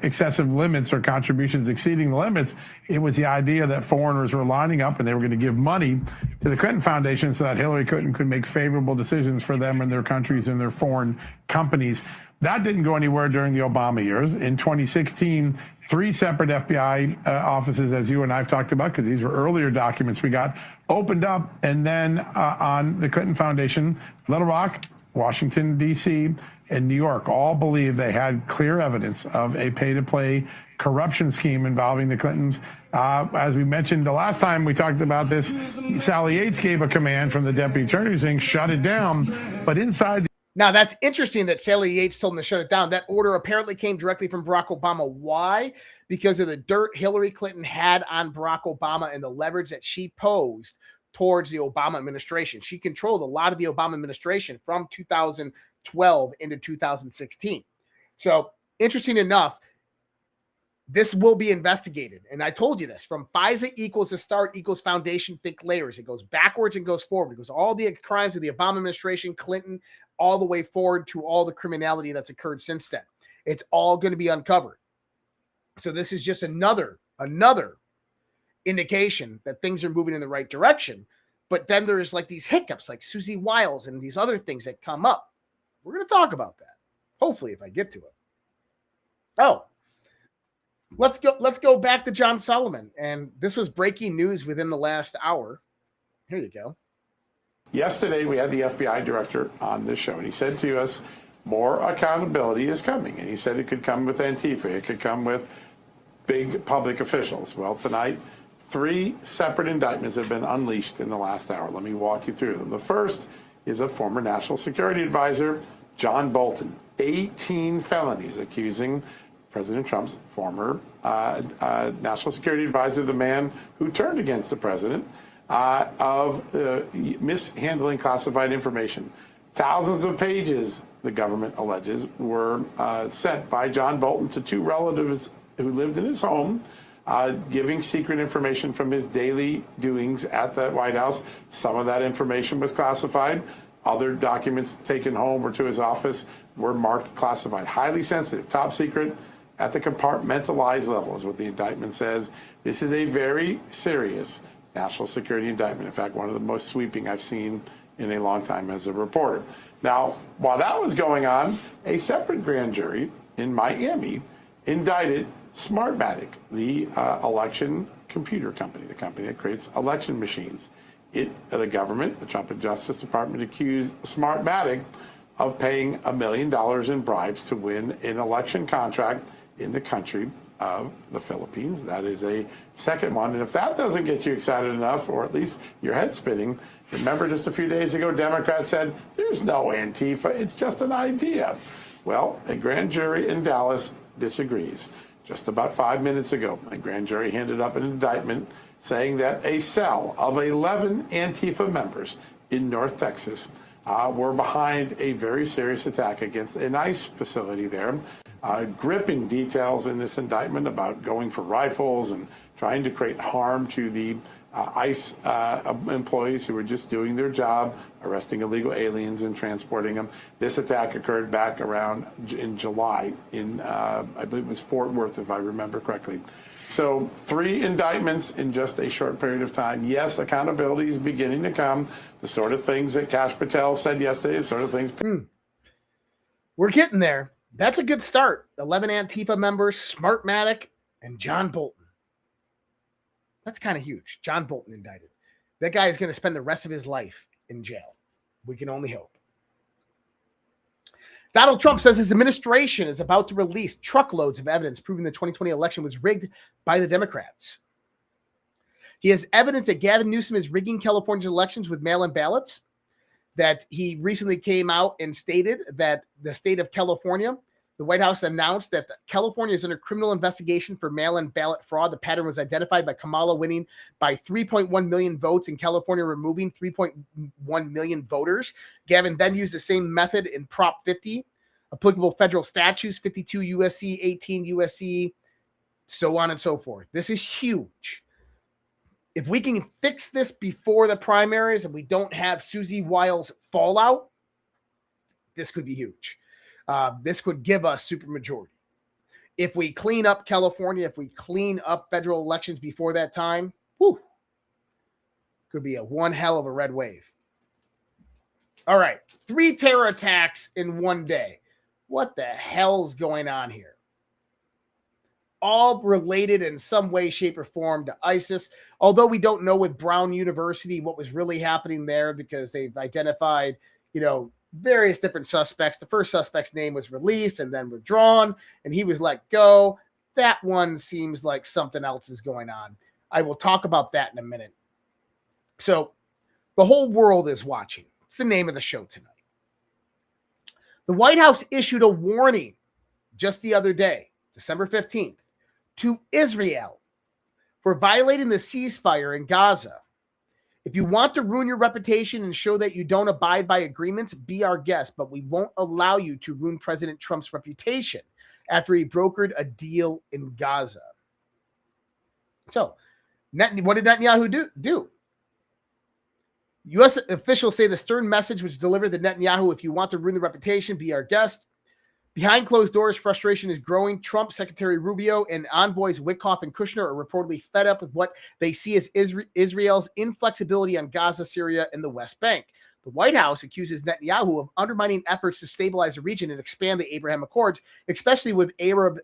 excessive limits or contributions exceeding the limits. It was the idea that foreigners were lining up and they were going to give money to the Clinton Foundation so that Hillary Clinton could make favorable decisions for them and their countries and their foreign companies. That didn't go anywhere during the Obama years. In 2016, 3 separate FBI offices, as you and I've talked about, because these were earlier documents we got, opened up, and then on the Clinton Foundation, Little Rock, Washington, D.C., and New York all believed they had clear evidence of a pay-to-play corruption scheme involving the Clintons. As we mentioned the last time we talked about this, Sally Yates gave a command from the deputy attorney saying, shut it down. But inside... Now, that's interesting that Sally Yates told him to shut it down. That order apparently came directly from Barack Obama. Why? Because of the dirt Hillary Clinton had on Barack Obama and the leverage that she posed towards the Obama administration. She controlled a lot of the Obama administration from 2012 into 2016. So, interesting enough, this will be investigated. And I told you this, from FISA equals the start equals foundation, think layers. It goes backwards and goes forward. It goes all the crimes of the Obama administration, Clinton, all the way forward to all the criminality that's occurred since then. It's all going to be uncovered. So this is just another indication that things are moving in the right direction. But then there's like these hiccups like Susie Wiles and these other things that come up. We're going to talk about that. Hopefully, if I get to it. Oh, let's go back to John Sullivan. And this was breaking news within the last hour. Here you go. Yesterday, we had the FBI director on this show, and he said to us, more accountability is coming. And he said it could come with Antifa. It could come with big public officials. Well, tonight, 3 separate indictments have been unleashed in the last hour. Let me walk you through them. The first is a former national security advisor, John Bolton. 18 felonies accusing President Trump's former national security advisor, the man who turned against the president, of mishandling classified information. Thousands of pages, the government alleges, were sent by John Bolton to 2 relatives who lived in his home, giving secret information from his daily doings at the White House. Some of that information was classified. Other documents taken home or to his office were marked classified. Highly sensitive, top secret, at the compartmentalized level is what the indictment says. This is a very serious national security indictment. In fact, one of the most sweeping I've seen in a long time as a reporter. Now, while that was going on, a separate grand jury in Miami indicted Smartmatic, the election computer company, the company that creates election machines. The government, the Trump Justice Department, accused Smartmatic of paying $1 million in bribes to win an election contract in the country of the Philippines. That is a second one. And if that doesn't get you excited enough, or at least your head spinning, remember just a few days ago, Democrats said, there's no Antifa, it's just an idea. Well, a grand jury in Dallas disagrees. Just about 5 minutes ago, a grand jury handed up an indictment saying that a cell of 11 Antifa members in North Texas were behind a very serious attack against an ICE facility there. Gripping details in this indictment about going for rifles and trying to create harm to the ICE employees who were just doing their job, arresting illegal aliens and transporting them. This attack occurred back around in July in, I believe it was Fort Worth, if I remember correctly. So 3 indictments in just a short period of time. Yes, accountability is beginning to come. The sort of things that Kash Patel said yesterday, the sort of things. We're getting there. That's a good start. 11 Antifa members, Smartmatic, and John Bolton. That's kind of huge. John Bolton indicted. That guy is going to spend the rest of his life in jail. We can only hope. Donald Trump says his administration is about to release truckloads of evidence proving the 2020 election was rigged by the Democrats. He has evidence that Gavin Newsom is rigging California's elections with mail-in ballots. that he recently came out and stated that the state of California, the White House announced that California is under criminal investigation for mail-in ballot fraud. The pattern was identified by Kamala winning by 3.1 million votes and California removing 3.1 million voters. Gavin then used the same method in Prop 50, applicable federal statutes, 52 USC, 18 USC, so on and so forth. This is huge. If we can fix this before the primaries and we don't have Susie Wiles fallout, this could be huge. This could give us supermajority. If we clean up California, if we clean up federal elections before that time, could be a one hell of a red wave. All right, 3 terror attacks in one day. What the hell's going on here? All related in some way, shape, or form to ISIS, although we don't know with Brown University what was really happening there because they've identified, various different suspects. The first suspect's name was released and then withdrawn, and he was let go. That one seems like something else is going on. I will talk about that in a minute. So the whole world is watching. It's the name of the show tonight. The White House issued a warning just the other day, December 15th, to Israel for violating the ceasefire in Gaza. If you want to ruin your reputation and show that you don't abide by agreements, be our guest, but we won't allow you to ruin President Trump's reputation after he brokered a deal in Gaza. So, what did Netanyahu do? U.S. officials say the stern message was delivered to Netanyahu: if you want to ruin the reputation, be our guest. Behind closed doors, frustration is growing. Trump, Secretary Rubio, and envoys Witkoff and Kushner are reportedly fed up with what they see as Israel's inflexibility on Gaza, Syria, and the West Bank. The White House accuses Netanyahu of undermining efforts to stabilize the region and expand the Abraham Accords, especially with Arab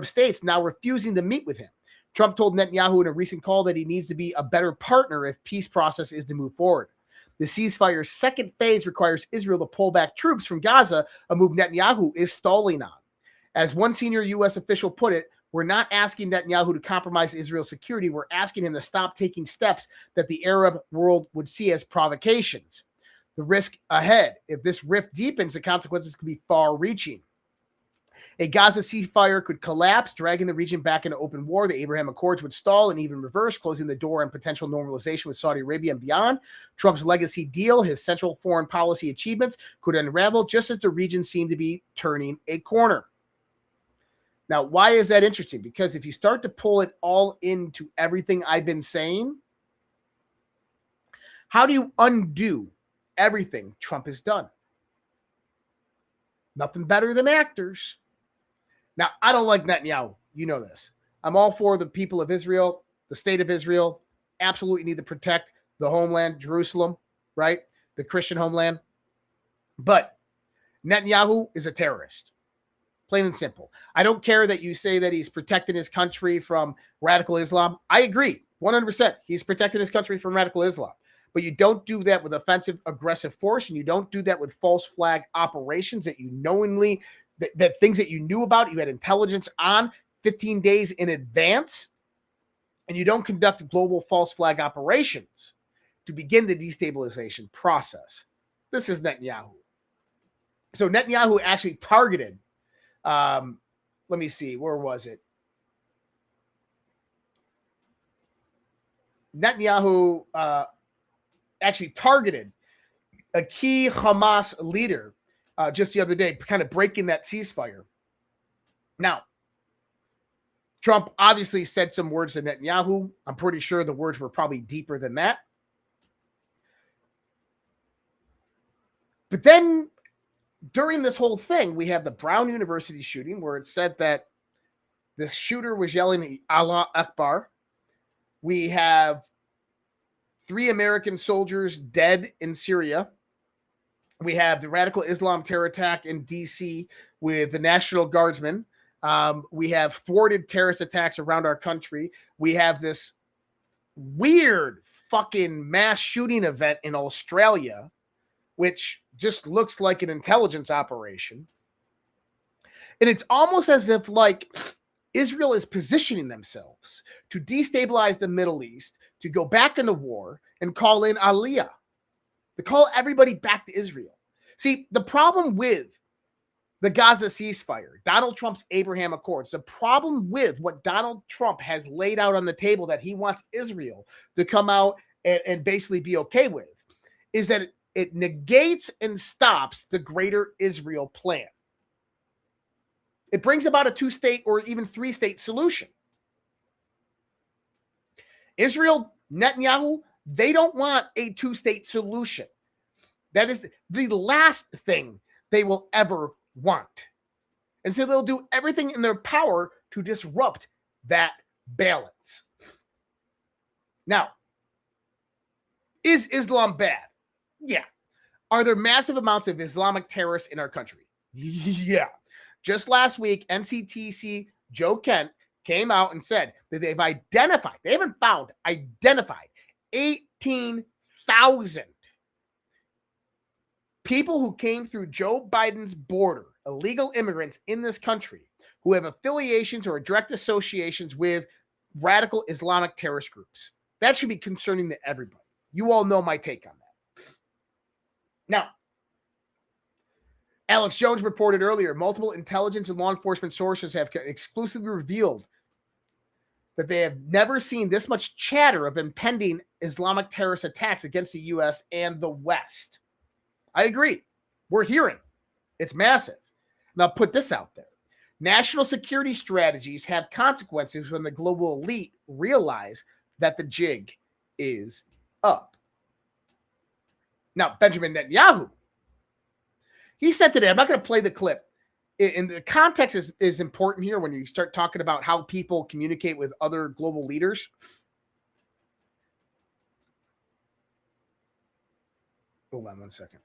states now refusing to meet with him. Trump told Netanyahu in a recent call that he needs to be a better partner if peace process is to move forward. The ceasefire's second phase requires Israel to pull back troops from Gaza, a move Netanyahu is stalling on. As one senior U.S. official put it, we're not asking Netanyahu to compromise Israel's security. We're asking him to stop taking steps that the Arab world would see as provocations. The risk ahead, if this rift deepens, the consequences could be far-reaching. A Gaza ceasefire could collapse, dragging the region back into open war. The Abraham Accords would stall and even reverse, closing the door on potential normalization with Saudi Arabia and beyond. Trump's legacy deal, his central foreign policy achievements, could unravel just as the region seemed to be turning a corner. Now, why is that interesting? Because if you start to pull it all into everything I've been saying, how do you undo everything Trump has done? Nothing better than actors. Now, I don't like Netanyahu. You know this. I'm all for the people of Israel, the state of Israel. Absolutely need to protect the homeland, Jerusalem, right? The Christian homeland. But Netanyahu is a terrorist. Plain and simple. I don't care that you say that he's protecting his country from radical Islam. I agree, 100%. He's protecting his country from radical Islam. But you don't do that with offensive, aggressive force, and you don't do that with false flag operations that you knowingly... That things that you knew about, you had intelligence on 15 days in advance, and you don't conduct global false flag operations to begin the destabilization process. This is Netanyahu. So Netanyahu actually targeted, let me see, where was it? Netanyahu actually targeted a key Hamas leader just the other day, kind of breaking that ceasefire. Now, Trump obviously said some words to Netanyahu. I'm pretty sure the words were probably deeper than that. But then during this whole thing, we have the Brown University shooting where it said that the shooter was yelling Allah Akbar. We have 3 American soldiers dead in Syria. We have the radical Islam terror attack in D.C. with the National Guardsmen. We have thwarted terrorist attacks around our country. We have this weird fucking mass shooting event in Australia, which just looks like an intelligence operation. And it's almost as if like Israel is positioning themselves to destabilize the Middle East, to go back into war and call in Aliyah. to call everybody back to Israel. See, the problem with the Gaza ceasefire, Donald Trump's Abraham Accords, the problem with what Donald Trump has laid out on the table that he wants Israel to come out and basically be okay with is that it negates and stops the greater Israel plan. It brings about a 2-state or even 3-state solution. Israel, Netanyahu, they don't want a 2-state solution. That is the last thing they will ever want. And so they'll do everything in their power to disrupt that balance. Now, is Islam bad? Yeah. Are there massive amounts of Islamic terrorists in our country? Yeah. Just last week, NCTC Joe Kent came out and said that they've identified 18,000 people who came through Joe Biden's border, illegal immigrants in this country who have affiliations or direct associations with radical Islamic terrorist groups. That should be concerning to everybody. You all know my take on that. Now, Alex Jones reported earlier, multiple intelligence and law enforcement sources have exclusively revealed that they have never seen this much chatter of impending Islamic terrorist attacks against the U.S. and the West. I agree. We're hearing. It's massive. Now, put this out there. National security strategies have consequences when the global elite realize that the jig is up. Now, Benjamin Netanyahu, he said today, I'm not going to play the clip. And the context is important here when you start talking about how people communicate with other global leaders. Hold on one second.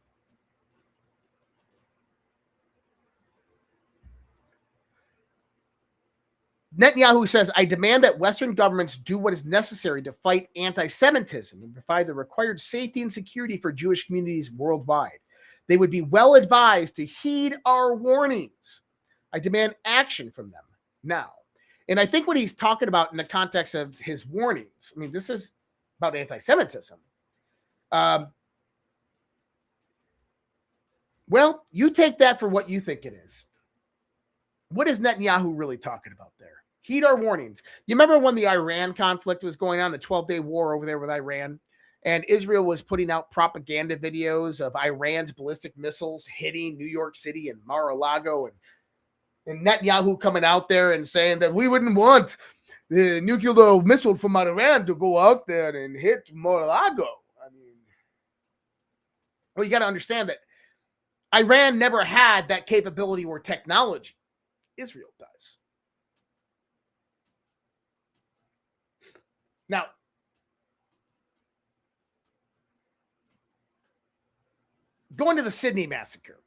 Netanyahu says, I demand that Western governments do what is necessary to fight anti-Semitism and provide the required safety and security for Jewish communities worldwide. They would be well advised to heed our warnings. I demand action from them now. And I think what he's talking about in the context of his warnings, I mean, this is about anti-Semitism. Well, you take that for what you think it is. What is Netanyahu really talking about there? Heed our warnings. You remember when the Iran conflict was going on, the 12-day war over there with Iran, and Israel was putting out propaganda videos of Iran's ballistic missiles hitting New York City and Mar-a-Lago, and Netanyahu coming out there and saying that we wouldn't want the nuclear missile from Iran to go out there and hit Mar-a-Lago. I mean, well, you got to understand that Iran never had that capability or technology. Israel does. Now, going to the Sydney massacre,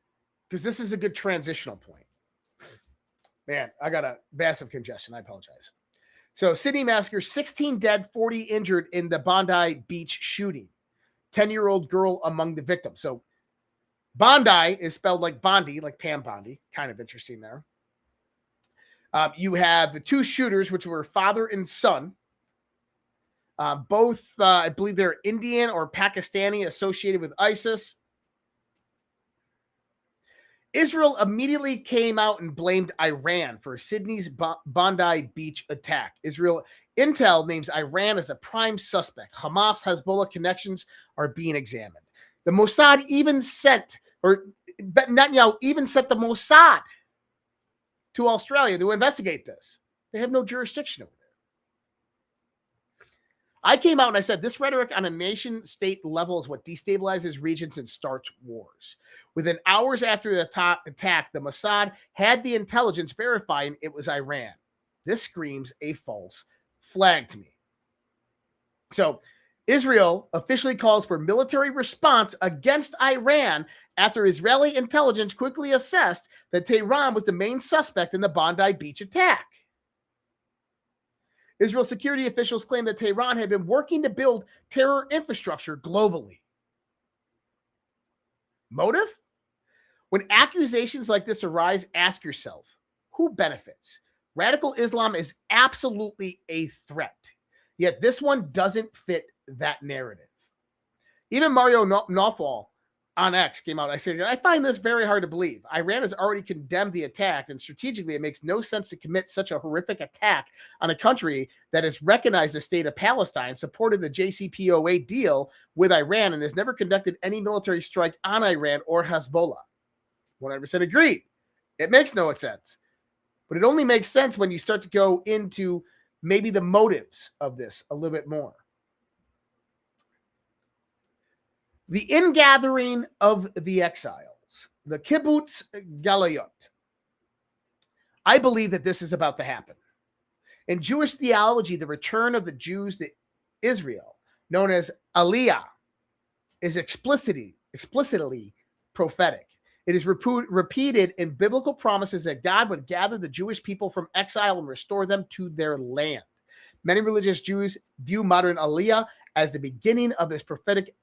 because this is a good transitional point. Man, I got a massive congestion. I apologize. So, Sydney massacre, 16 dead, 40 injured in the Bondi Beach shooting. 10-year-old girl among the victims. So, Bondi is spelled like Bondi, like Pam Bondi. Kind of interesting there. You have the two shooters, which were father and son. Both, I believe they're Indian or Pakistani associated with ISIS. Israel immediately came out and blamed Iran for Sydney's Bondi Beach attack. Israel intel names Iran as a prime suspect. Hamas Hezbollah connections are being examined. The Mossad even sent, or Netanyahu even sent the Mossad to Australia to investigate this. They have no jurisdiction over there. I came out and I said, this rhetoric on a nation-state level is what destabilizes regions and starts wars. Within hours after the attack, the Mossad had the intelligence verifying it was Iran. This screams a false flag to me. So, Israel officially calls for military response against Iran after Israeli intelligence quickly assessed that Tehran was the main suspect in the Bondi Beach attack. Israel security officials claim that Tehran had been working to build terror infrastructure globally. Motive? When accusations like this arise, ask yourself, who benefits? Radical Islam is absolutely a threat, yet this one doesn't fit that narrative. Even Mario Nawfal on X came out. I said, I find this very hard to believe. Iran has already condemned the attack, and strategically, it makes no sense to commit such a horrific attack on a country that has recognized the state of Palestine, supported the JCPOA deal with Iran, and has never conducted any military strike on Iran or Hezbollah. 100% agreed. It makes no sense. But it only makes sense when you start to go into maybe the motives of this a little bit more. The ingathering of the exiles, the kibbutz galayot. I believe that this is about to happen. In Jewish theology, the return of the Jews to Israel, known as Aliyah, is explicitly prophetic. It is repeated in biblical promises that God would gather the Jewish people from exile and restore them to their land. Many religious Jews view modern Aliyah as the beginning of this prophetic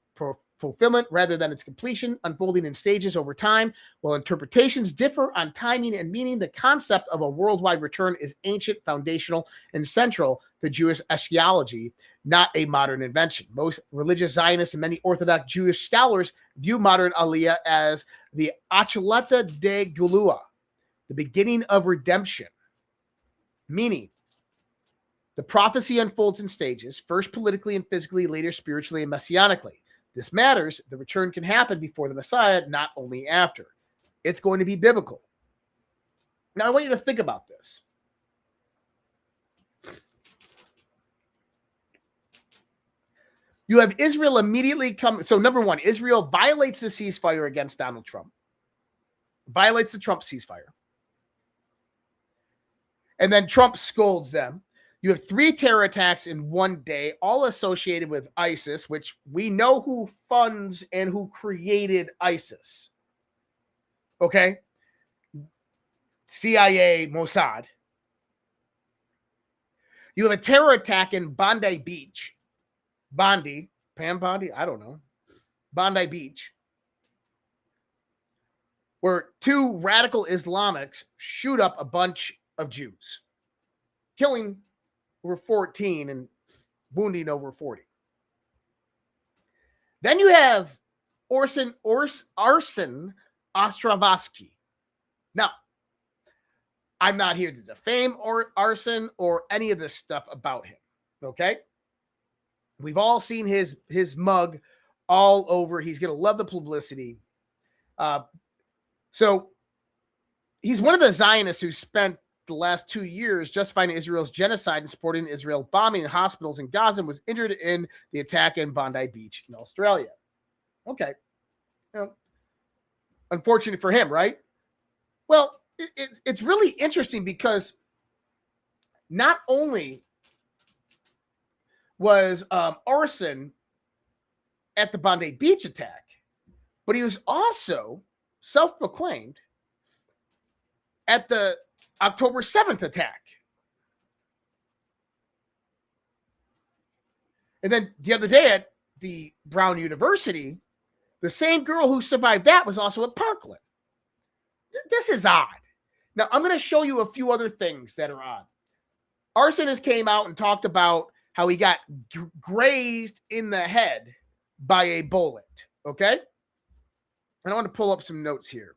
fulfillment rather than its completion, unfolding in stages over time. While interpretations differ on timing and meaning, the concept of a worldwide return is ancient, foundational, and central to Jewish eschatology, not a modern invention. Most religious Zionists and many Orthodox Jewish scholars view modern Aliyah as the Achalata de Gulua, the beginning of redemption, meaning the prophecy unfolds in stages, first politically and physically, later spiritually and messianically. This matters. The return can happen before the Messiah, not only after. It's going to be biblical. Now, I want you to think about this. You have Israel immediately come. So, number one, Israel violates the ceasefire against Donald Trump, violates the Trump ceasefire. And then Trump scolds them. You have 3 terror attacks in one day, all associated with ISIS, which we know who funds and who created ISIS. Okay? CIA, Mossad. You have a terror attack in Bondi Beach. Bondi. Pam Bondi? I don't know. Bondi Beach. Where 2 radical Islamics shoot up a bunch of Jews, killing over 14 and wounding over 40. Then you have Arsen Ostrovsky. Now, I'm not here to defame Arsen or any of this stuff about him, okay? We've all seen his mug all over. He's going to love the publicity. So he's one of the Zionists who spent the last 2 years justifying Israel's genocide and supporting Israel bombing hospitals in Gaza, and was injured in the attack in Bondi Beach in Australia. Okay. You know, unfortunate for him, right? Well, it's really interesting because not only was Arsen at the Bondi Beach attack, but he was also self-proclaimed at the October 7th attack. And then the other day at the Brown University, the same girl who survived that was also at Parkland. This is odd. Now, I'm going to show you a few other things that are odd. Arsen has came out and talked about how he got grazed in the head by a bullet, okay? And I want to pull up some notes here.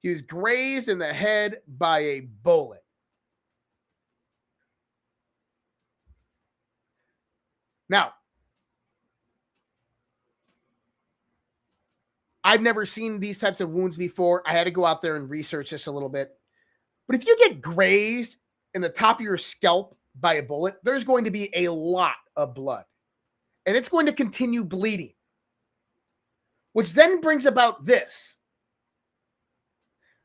He was grazed in the head by a bullet. Now, I've never seen these types of wounds before. I had to go out there and research this a little bit. But if you get grazed in the top of your scalp by a bullet, there's going to be a lot of blood. And it's going to continue bleeding. Which then brings about this.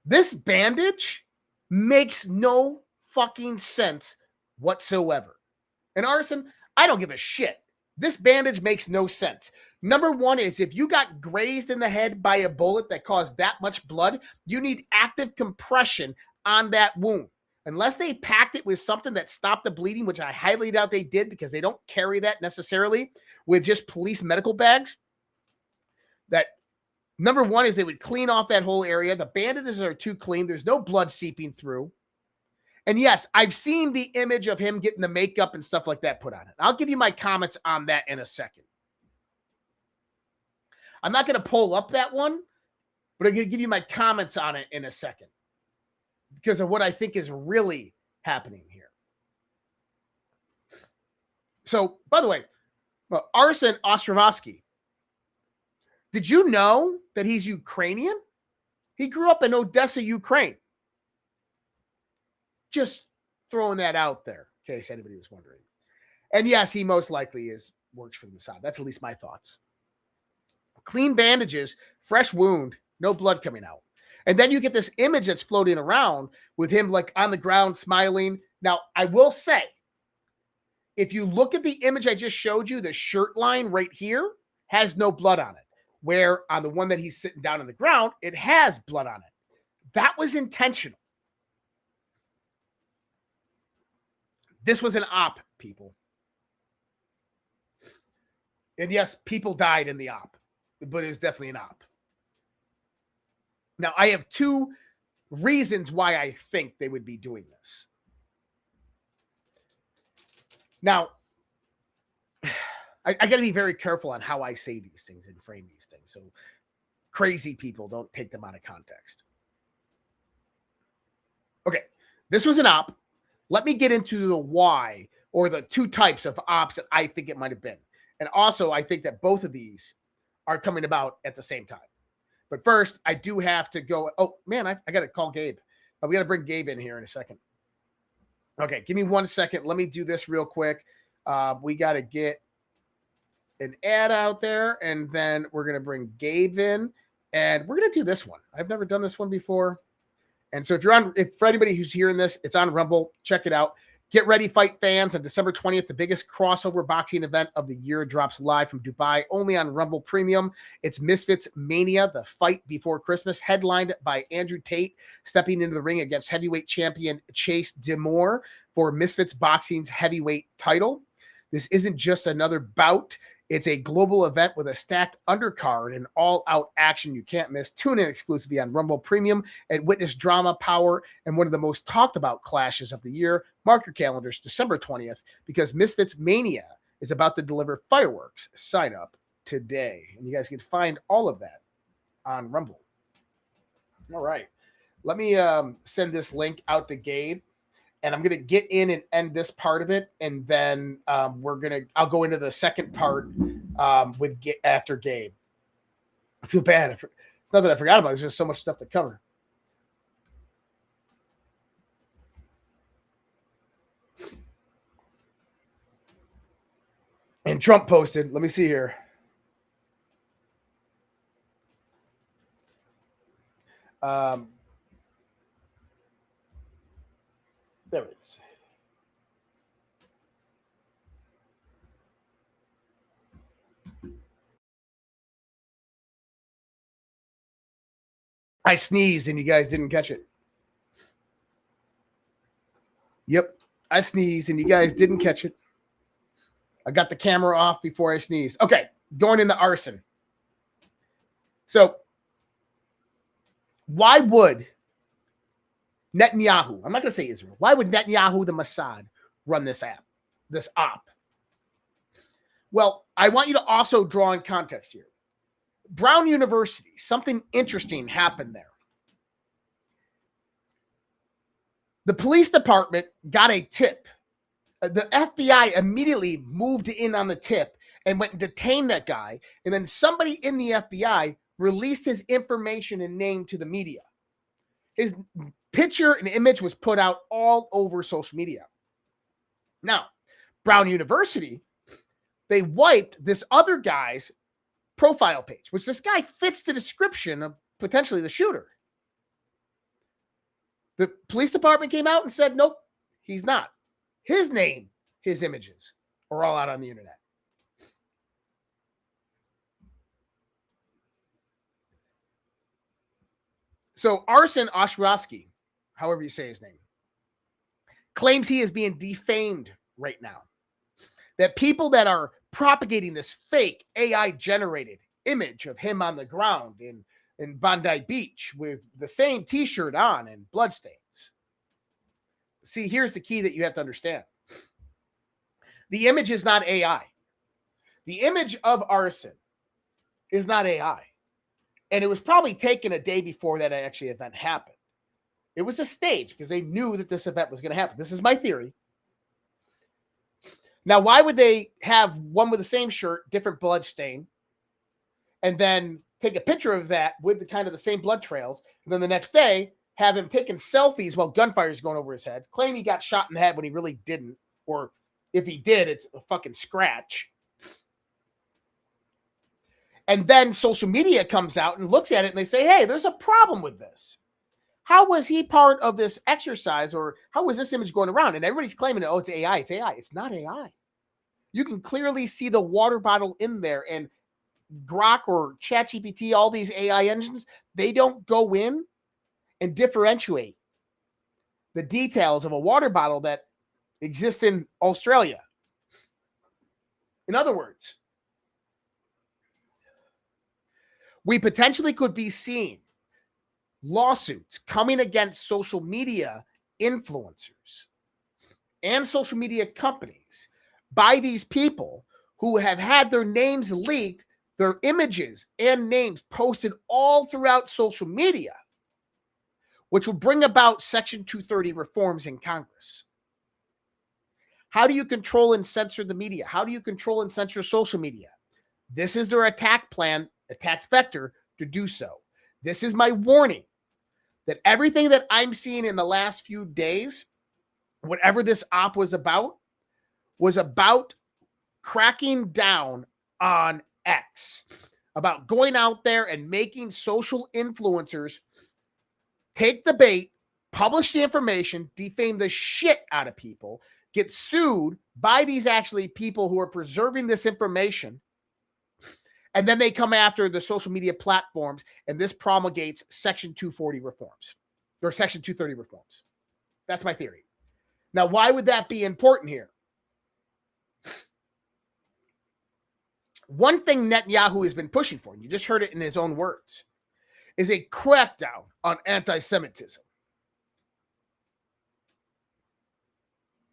This bandage makes no fucking sense whatsoever. And Arsen, I don't give a shit. This bandage makes no sense. Number one is if you got grazed in the head by a bullet that caused that much blood, you need active compression on that wound. Unless they packed it with something that stopped the bleeding, which I highly doubt they did because they don't carry that necessarily with just police medical bags. That number one is they would clean off that whole area. The bandages are too clean. There's no blood seeping through. And yes, I've seen the image of him getting the makeup and stuff like that put on it. I'll give you my comments on that in a second. I'm not going to pull up that one, but I'm going to give you my comments on it in a second because of what I think is really happening here. So, by the way, Arsen Ostrovsky, did you know that he's Ukrainian? He grew up in Odessa, Ukraine. Just throwing that out there in case anybody was wondering. And yes, he most likely works for the Mossad. That's at least my thoughts. Clean bandages, fresh wound, no blood coming out. And then you get this image that's floating around with him like on the ground smiling. Now, I will say, if you look at the image I just showed you, the shirt line right here has no blood on it. Where on the one that he's sitting down on the ground, it has blood on it. That was intentional. This was an op, people. And yes, people died in the op, but it was definitely an op. Now, I have two reasons why I think they would be doing this. Now, I got to be very careful on how I say these things and frame these things. So crazy people don't take them out of context. Okay, this was an op. Let me get into the why or the two types of ops that I think it might have been. And also, I think that both of these are coming about at the same time. But first, I do have to go. Oh, man, I got to call Gabe. We got to bring Gabe in here in a second. Okay, give me 1 second. Let me do this real quick. We got to get an ad out there, and then we're going to bring Gabe in, and we're going to do this one. I've never done this one before. And so if for anybody who's hearing this, it's on Rumble. Check it out. Get ready, fight fans. On December 20th, the biggest crossover boxing event of the year drops live from Dubai, only on Rumble Premium. It's Misfits Mania, the fight before Christmas, headlined by Andrew Tate, stepping into the ring against heavyweight champion Chase Demore for Misfits Boxing's heavyweight title. This isn't just another bout. It's a global event with a stacked undercard and all-out action you can't miss. Tune in exclusively on Rumble Premium and witness drama, power, and one of the most talked-about clashes of the year. Mark your calendars, December 20th, because Misfits Mania is about to deliver fireworks. Sign up today. And you guys can find all of that on Rumble. All right. Let me send this link out to Gabe. And I'm going to get in and end this part of it. And then I'll go into the second part after Gabe. I feel bad. It's not that I forgot about it. There's just so much stuff to cover. And Trump posted, let me see here. There it is. I sneezed and you guys didn't catch it. Yep. I sneezed and you guys didn't catch it. I got the camera off before I sneezed. Okay. Going into arson. So why would Netanyahu, I'm not going to say Israel. Why would Netanyahu, the Mossad, run this op? Well, I want you to also draw in context here. Brown University, something interesting happened there. The police department got a tip. The FBI immediately moved in on the tip and went and detained that guy. And then somebody in the FBI released his information and name to the media. His picture and image was put out all over social media. Now, Brown University, they wiped this other guy's profile page, which this guy fits the description of potentially the shooter. The police department came out and said, nope, he's not. His name, his images are all out on the internet. So Arsen Ostrovsky, however you say his name, claims he is being defamed right now. That people that are propagating this fake AI-generated image of him on the ground in Bondi Beach with the same T-shirt on and bloodstains. See, here's the key that you have to understand. The image is not AI. The image of Arsen is not AI. And it was probably taken a day before that actually event happened. It was a stage because they knew that this event was going to happen. This is my theory. Now, why would they have one with the same shirt, different blood stain, and then take a picture of that with the kind of the same blood trails, and then the next day have him taking selfies while gunfire is going over his head, claim he got shot in the head when he really didn't, or if he did, it's a fucking scratch. And then social media comes out and looks at it and they say, hey, there's a problem with this. How was he part of this exercise, or how was this image going around? And everybody's claiming, oh, it's AI, it's AI. It's not AI. You can clearly see the water bottle in there, and Grok or ChatGPT, all these AI engines, they don't go in and differentiate the details of a water bottle that exists in Australia. In other words, we potentially could be seeing lawsuits coming against social media influencers and social media companies by these people who have had their names leaked, their images and names posted all throughout social media, which will bring about Section 230 reforms in Congress. How do you control and censor the media? How do you control and censor social media? This is their attack plan, attack vector to do so. This is my warning that everything that I'm seeing in the last few days, whatever this op was about cracking down on X, about going out there and making social influencers take the bait, publish the information, defame the shit out of people, get sued by these actually people who are preserving this information, and then they come after the social media platforms, and this promulgates Section 240 reforms, or Section 230 reforms. That's my theory. Now, why would that be important here? One thing Netanyahu has been pushing for, and you just heard it in his own words, is a crackdown on anti-Semitism.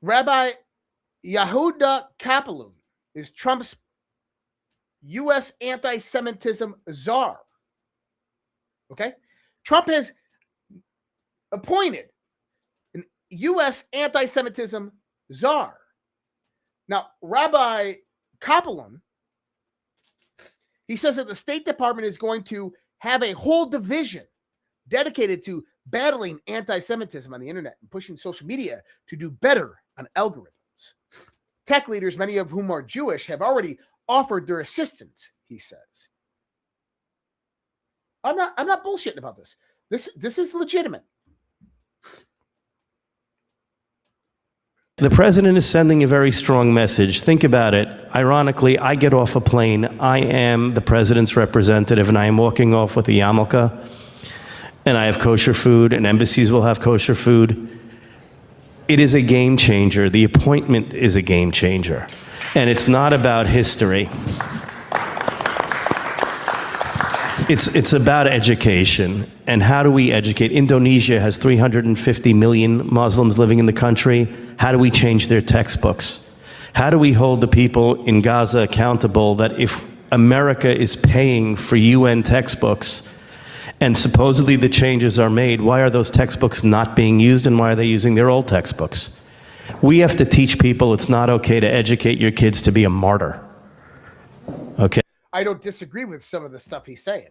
Rabbi Yehuda Kaplan is Trump's U.S. anti-Semitism czar. Okay? Trump has appointed an U.S. anti-Semitism czar. Now, Rabbi Kaplan, he says that the State Department is going to have a whole division dedicated to battling anti-Semitism on the internet and pushing social media to do better on algorithms. Tech leaders, many of whom are Jewish, have already offered their assistance, he says. I'm not bullshitting about this. This is legitimate. The president is sending a very strong message. Think about it. Ironically, I get off a plane. I am the president's representative, and I am walking off with a yarmulke, and I have kosher food, and embassies will have kosher food. It is a game changer. The appointment is a game changer. And it's not about history. It's about education. And how do we educate? Indonesia has 350 million Muslims living in the country. How do we change their textbooks? How do we hold the people in Gaza accountable that if America is paying for UN textbooks and supposedly the changes are made, why are those textbooks not being used, and why are they using their old textbooks? We have to teach people it's not okay to educate your kids to be a martyr. Okay? I don't disagree with some of the stuff he's saying.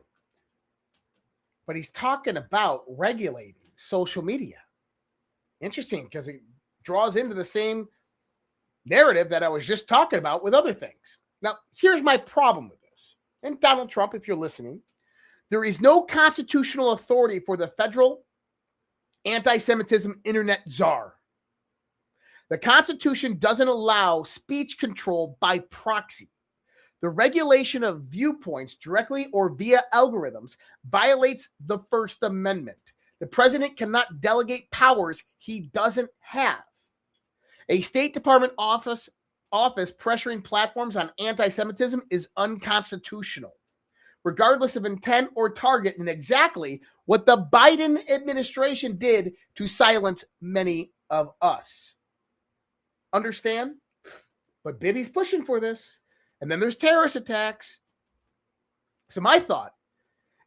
But he's talking about regulating social media. Interesting, because it draws into the same narrative that I was just talking about with other things. Now, here's my problem with this. And Donald Trump, if you're listening, there is no constitutional authority for the federal anti-Semitism internet czar. The Constitution doesn't allow speech control by proxy. The regulation of viewpoints directly or via algorithms violates the First Amendment. The president cannot delegate powers he doesn't have. A State Department office pressuring platforms on anti-Semitism is unconstitutional, regardless of intent or target, and exactly what the Biden administration did to silence many of us. Understand? But Bibi's pushing for this. And then there's terrorist attacks. So my thought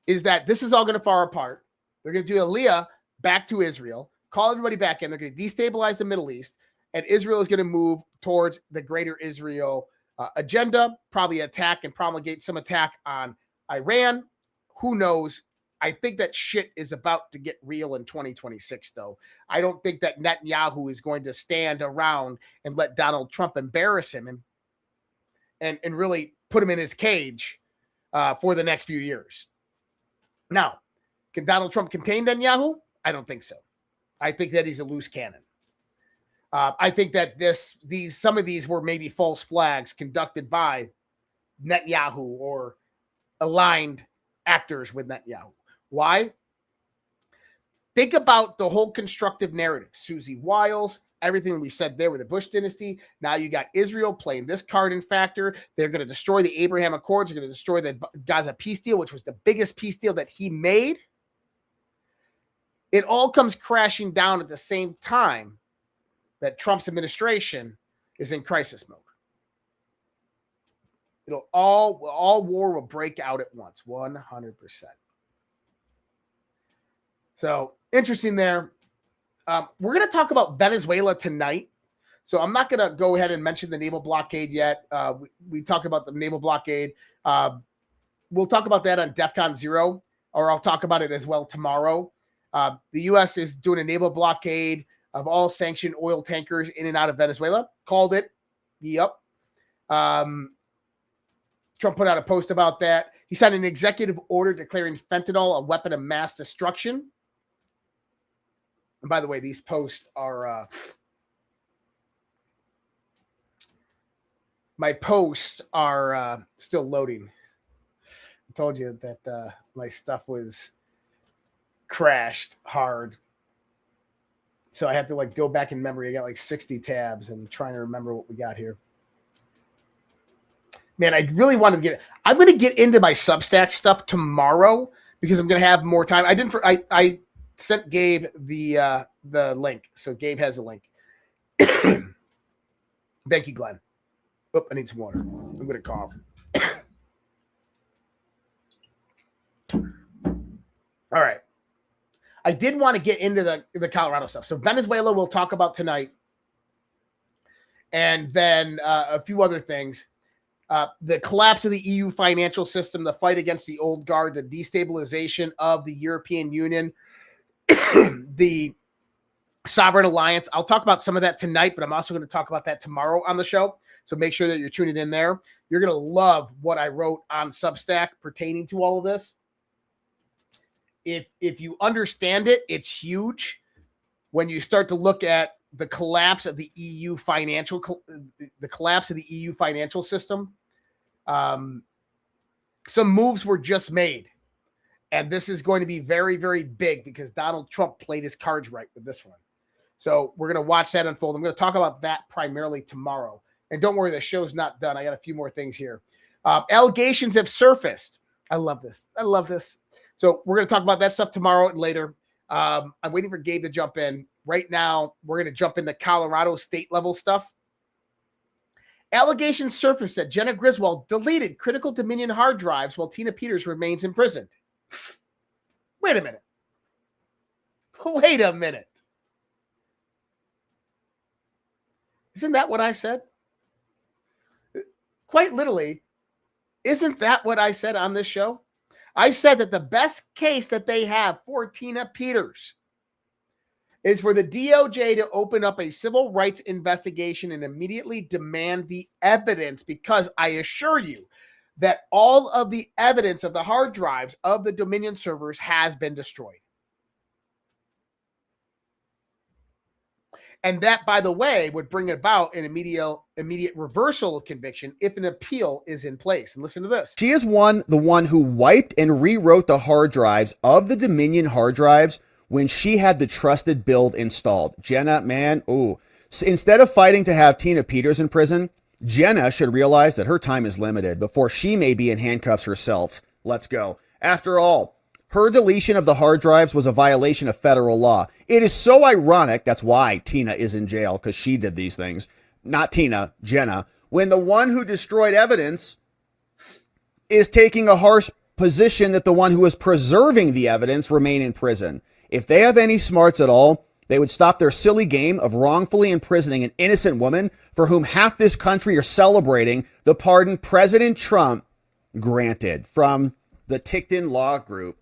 is that this is all going to fall apart. They're going to do Aliyah back to Israel, call everybody back in. They're going to destabilize the Middle East, and Israel is going to move towards the greater Israel agenda, probably attack and promulgate some attack on Iran. Who knows? I think that shit is about to get real in 2026, though. I don't think that Netanyahu is going to stand around and let Donald Trump embarrass him and really put him in his cage for the next few years. Now, can Donald Trump contain Netanyahu? I don't think so. I think that he's a loose cannon. I think that some of these were maybe false flags conducted by Netanyahu or aligned actors with Netanyahu. Why? Think about the whole constructive narrative. Susie Wiles, everything we said there with the Bush dynasty. Now you got Israel playing this card in factor. They're going to destroy the Abraham Accords. They're going to destroy the Gaza peace deal, which was the biggest peace deal that he made. It all comes crashing down at the same time that Trump's administration is in crisis mode. All war will break out at once, 100%. So interesting there. We're going to talk about Venezuela tonight. So I'm not going to go ahead and mention the naval blockade yet. We talked about the naval blockade. We'll talk about that on DEFCON 0, or I'll talk about it as well tomorrow. The U.S. is doing a naval blockade of all sanctioned oil tankers in and out of Venezuela. Called it. Yep. Trump put out a post about that. He signed an executive order declaring fentanyl a weapon of mass destruction. And by the way, these posts are my posts are still loading. I told you that my stuff was crashed hard. So I have to go back in memory. I got 60 tabs and trying to remember what we got here. Man, I really wanted to I'm going to get into my Substack stuff tomorrow because I'm going to have more time. I sent Gabe the link. So Gabe has a link. Thank you, Glenn. Oh, I need some water. I'm going to cough. All right. I did want to get into the Colorado stuff. So Venezuela we'll talk about tonight. And then a few other things. The collapse of the EU financial system, the fight against the old guard, the destabilization of the European Union, the sovereign alliance. I'll talk about some of that tonight, but I'm also going to talk about that tomorrow on the show. So make sure that you're tuning in there. You're going to love what I wrote on Substack pertaining to all of this. If you understand it, it's huge. When you start to look at the collapse of the EU financial system, some moves were just made, and this is going to be very, very big because Donald Trump played his cards right with this one. So we're going to watch that unfold. I'm going to talk about that primarily tomorrow. And don't worry, the show's not done. I got a few more things here. Allegations have surfaced. I love this. So we're going to talk about that stuff tomorrow and later. I'm waiting for Gabe to jump in. Right now, we're going to jump into Colorado state level stuff. Allegations surfaced that Jenna Griswold deleted critical Dominion hard drives while Tina Peters remains imprisoned. Wait a minute. Isn't that what I said? Quite literally, isn't that what I said on this show? I said that the best case that they have for Tina Peters is for the DOJ to open up a civil rights investigation and immediately demand the evidence, because I assure you that all of the evidence of the hard drives of the Dominion servers has been destroyed. And that, by the way, would bring about an immediate reversal of conviction if an appeal is in place. And listen to this. She is the one who wiped and rewrote the hard drives of the Dominion hard drives when she had the trusted build installed. Jenna, man, ooh. So instead of fighting to have Tina Peters in prison, Jenna should realize that her time is limited before she may be in handcuffs herself. Let's go. After all, her deletion of the hard drives was a violation of federal law. It is so ironic, that's why Tina is in jail, because she did these things. Not Tina, Jenna. When the one who destroyed evidence is taking a harsh position that the one who is preserving the evidence remain in prison. If they have any smarts at all, they would stop their silly game of wrongfully imprisoning an innocent woman for whom half this country are celebrating the pardon President Trump granted. From the Tickton Law Group.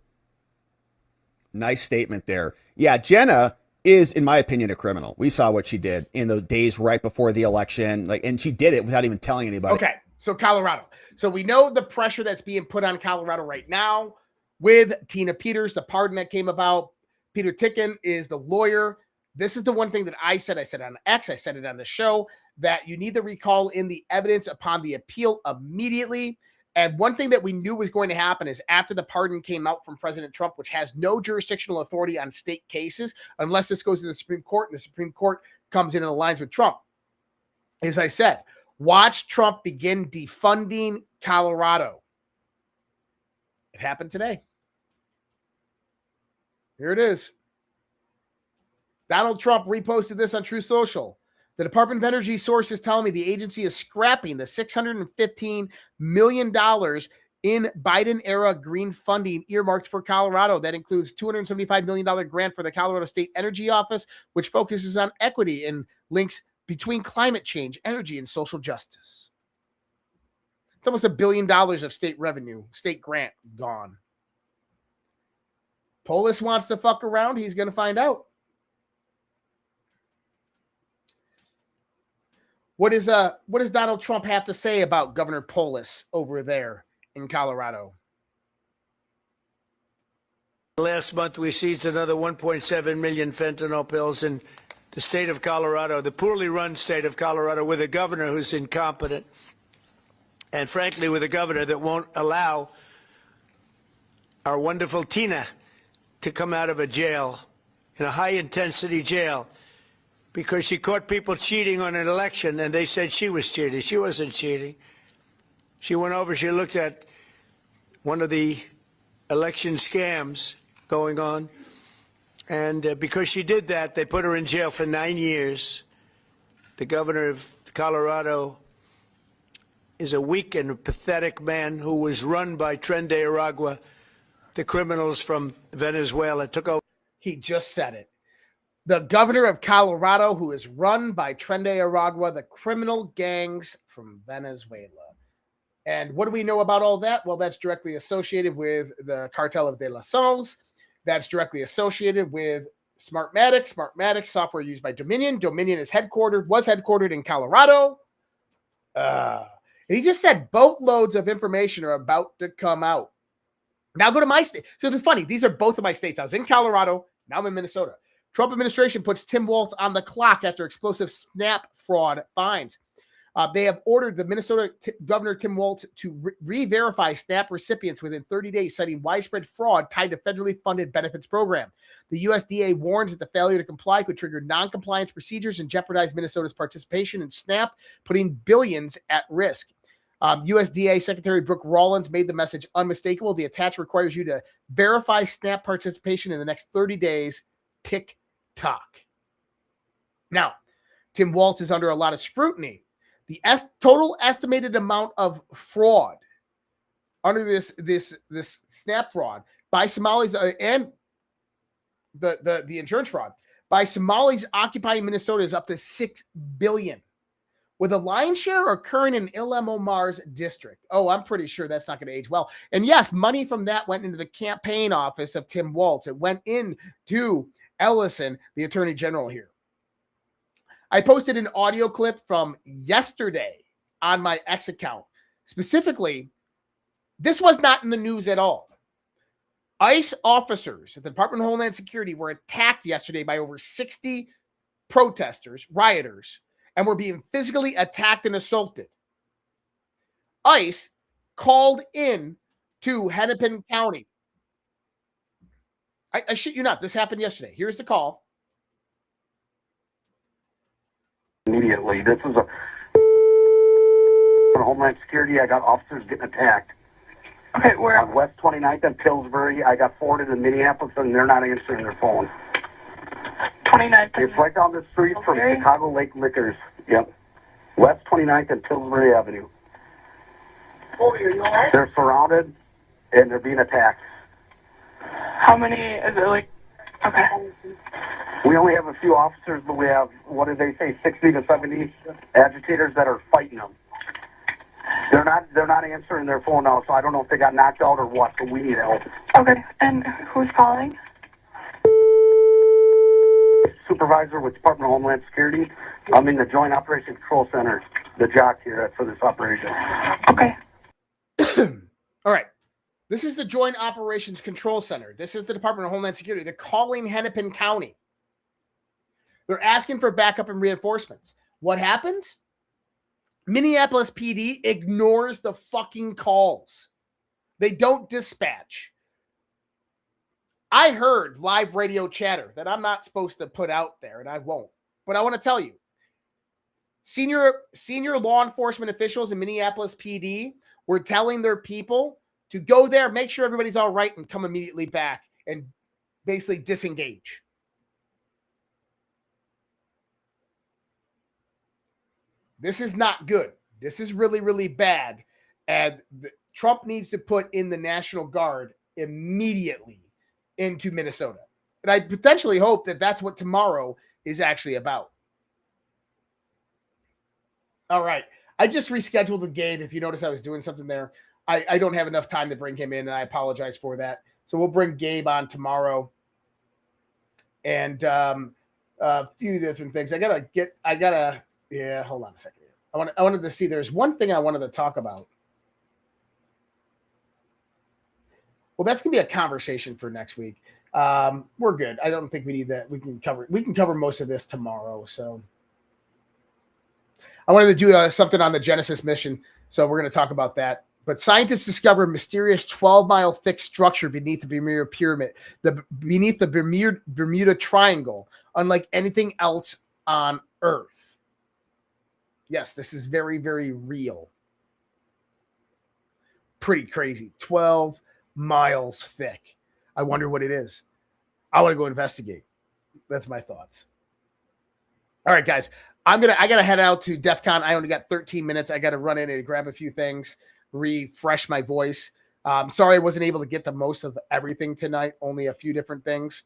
Nice statement there. Yeah, Jenna is, in my opinion, a criminal. We saw what she did in the days right before the election, and she did it without even telling anybody. Okay, so Colorado. So we know the pressure that's being put on Colorado right now with Tina Peters, the pardon that came about. Peter Tickton is the lawyer. This is the one thing that I said on X, I said it on the show, that you need to recall in the evidence upon the appeal immediately. And one thing that we knew was going to happen is after the pardon came out from President Trump, which has no jurisdictional authority on state cases, unless this goes to the Supreme Court and the Supreme Court comes in and aligns with Trump. As I said, watch Trump begin defunding Colorado. It happened today. Here it is. Donald Trump reposted this on Truth Social. The Department of Energy sources telling me the agency is scrapping the $615 million in Biden-era green funding earmarked for Colorado. That includes $275 million grant for the Colorado State Energy Office, which focuses on equity and links between climate change, energy, and social justice. It's almost $1 billion of state revenue, state grant gone. Polis wants to fuck around. He's going to find out. What does Donald Trump have to say about Governor Polis over there in Colorado? Last month, we seized another 1.7 million fentanyl pills in the state of Colorado, the poorly run state of Colorado, with a governor who's incompetent, and frankly, with a governor that won't allow our wonderful Tina to come out of a jail, in a high-intensity jail, because she caught people cheating on an election, and they said she was cheating. She wasn't cheating. She went over, she looked at one of the election scams going on, and because she did that, they put her in jail for 9 years. The governor of Colorado is a weak and pathetic man who was run by Tren de Aragua, the criminals from Venezuela. Took over. He just said it. The governor of Colorado, who is run by Tren de Aragua, the criminal gangs from Venezuela. And what do we know about all that? Well, that's directly associated with the Cartel of De La Soles. That's directly associated with Smartmatic. Smartmatic, software used by Dominion. Dominion was headquartered in Colorado. And he just said boatloads of information are about to come out. Now go to my state. So it's funny. These are both of my states. I was in Colorado. Now I'm in Minnesota. Trump administration puts Tim Walz on the clock after explosive SNAP fraud finds. They have ordered the Minnesota Governor Tim Walz to re-verify SNAP recipients within 30 days, citing widespread fraud tied to federally funded benefits program. The USDA warns that the failure to comply could trigger non-compliance procedures and jeopardize Minnesota's participation in SNAP, putting billions at risk. USDA Secretary Brooke Rollins made the message unmistakable. The attach requires you to verify SNAP participation in the next 30 days. Tick-tock. Now, Tim Walz is under a lot of scrutiny. The total estimated amount of fraud under this SNAP fraud by Somalis and the insurance fraud by Somalis occupying Minnesota is up to $6 billion, with a lion's share occurring in Ilham Omar's district. Oh, I'm pretty sure that's not going to age well. And yes, money from that went into the campaign office of Tim Walz. It went into Ellison, the attorney general here. I posted an audio clip from yesterday on my X account. Specifically, this was not in the news at all. ICE officers at the Department of Homeland Security were attacked yesterday by over 60 protesters, rioters, and were being physically attacked and assaulted. ICE called in to Hennepin County. I shit you not. This happened yesterday. Here's the call. Immediately. This is for Homeland Security. I got officers getting attacked. Okay, where? On West 29th and Pillsbury. I got forwarded in Minneapolis, and they're not answering their phone. 29th. It's right down the street from Chicago Lake Liquors. Yep. West 29th and Pillsbury Avenue. Oh, you're all right? They're surrounded. and they're being attacked. How many is it like? Okay. We only have a few officers, but we have, what did they say, 60 to 70 agitators that are fighting them. They're not answering their phone now, so I don't know if they got knocked out or what, but we need help. Okay, and who's calling? Supervisor with Department of Homeland Security. I'm in the Joint Operations Control Center, the jock here for this operation. Okay. All right. This is the Joint Operations Control Center. This is the Department of Homeland Security. They're calling Hennepin County. They're asking for backup and reinforcements. What happens? Minneapolis PD ignores the fucking calls. They don't dispatch. I heard live radio chatter that I'm not supposed to put out there, and I won't. But I want to tell you, senior law enforcement officials in Minneapolis PD were telling their people to go there, make sure everybody's all right, and come immediately back and basically disengage. This is not good. This is really, really bad. And Trump needs to put in the National Guard immediately into Minnesota. And I potentially hope that that's what tomorrow is actually about. All right. I just rescheduled the game. If you notice, I was doing something there. I don't have enough time to bring him in, and I apologize for that. So we'll bring Gabe on tomorrow. And a few different things. Hold on a second here. I wanted to see, there's one thing I wanted to talk about. Well, that's going to be a conversation for next week. We're good. I don't think we need that. We can cover most of this tomorrow. So I wanted to do something on the Genesis mission. So we're going to talk about that. But scientists discover a mysterious 12-mile thick structure beneath the Bermuda Pyramid, beneath the Bermuda Triangle, unlike anything else on Earth. Yes, this is very, very real. Pretty crazy. 12 miles thick. I wonder what it is. I want to go investigate. That's my thoughts. All right, guys. I gotta head out to DEF CON. I only got 13 minutes. I gotta run in and grab a few things, refresh my voice. Sorry I wasn't able to get the most of everything tonight. Only a few different things.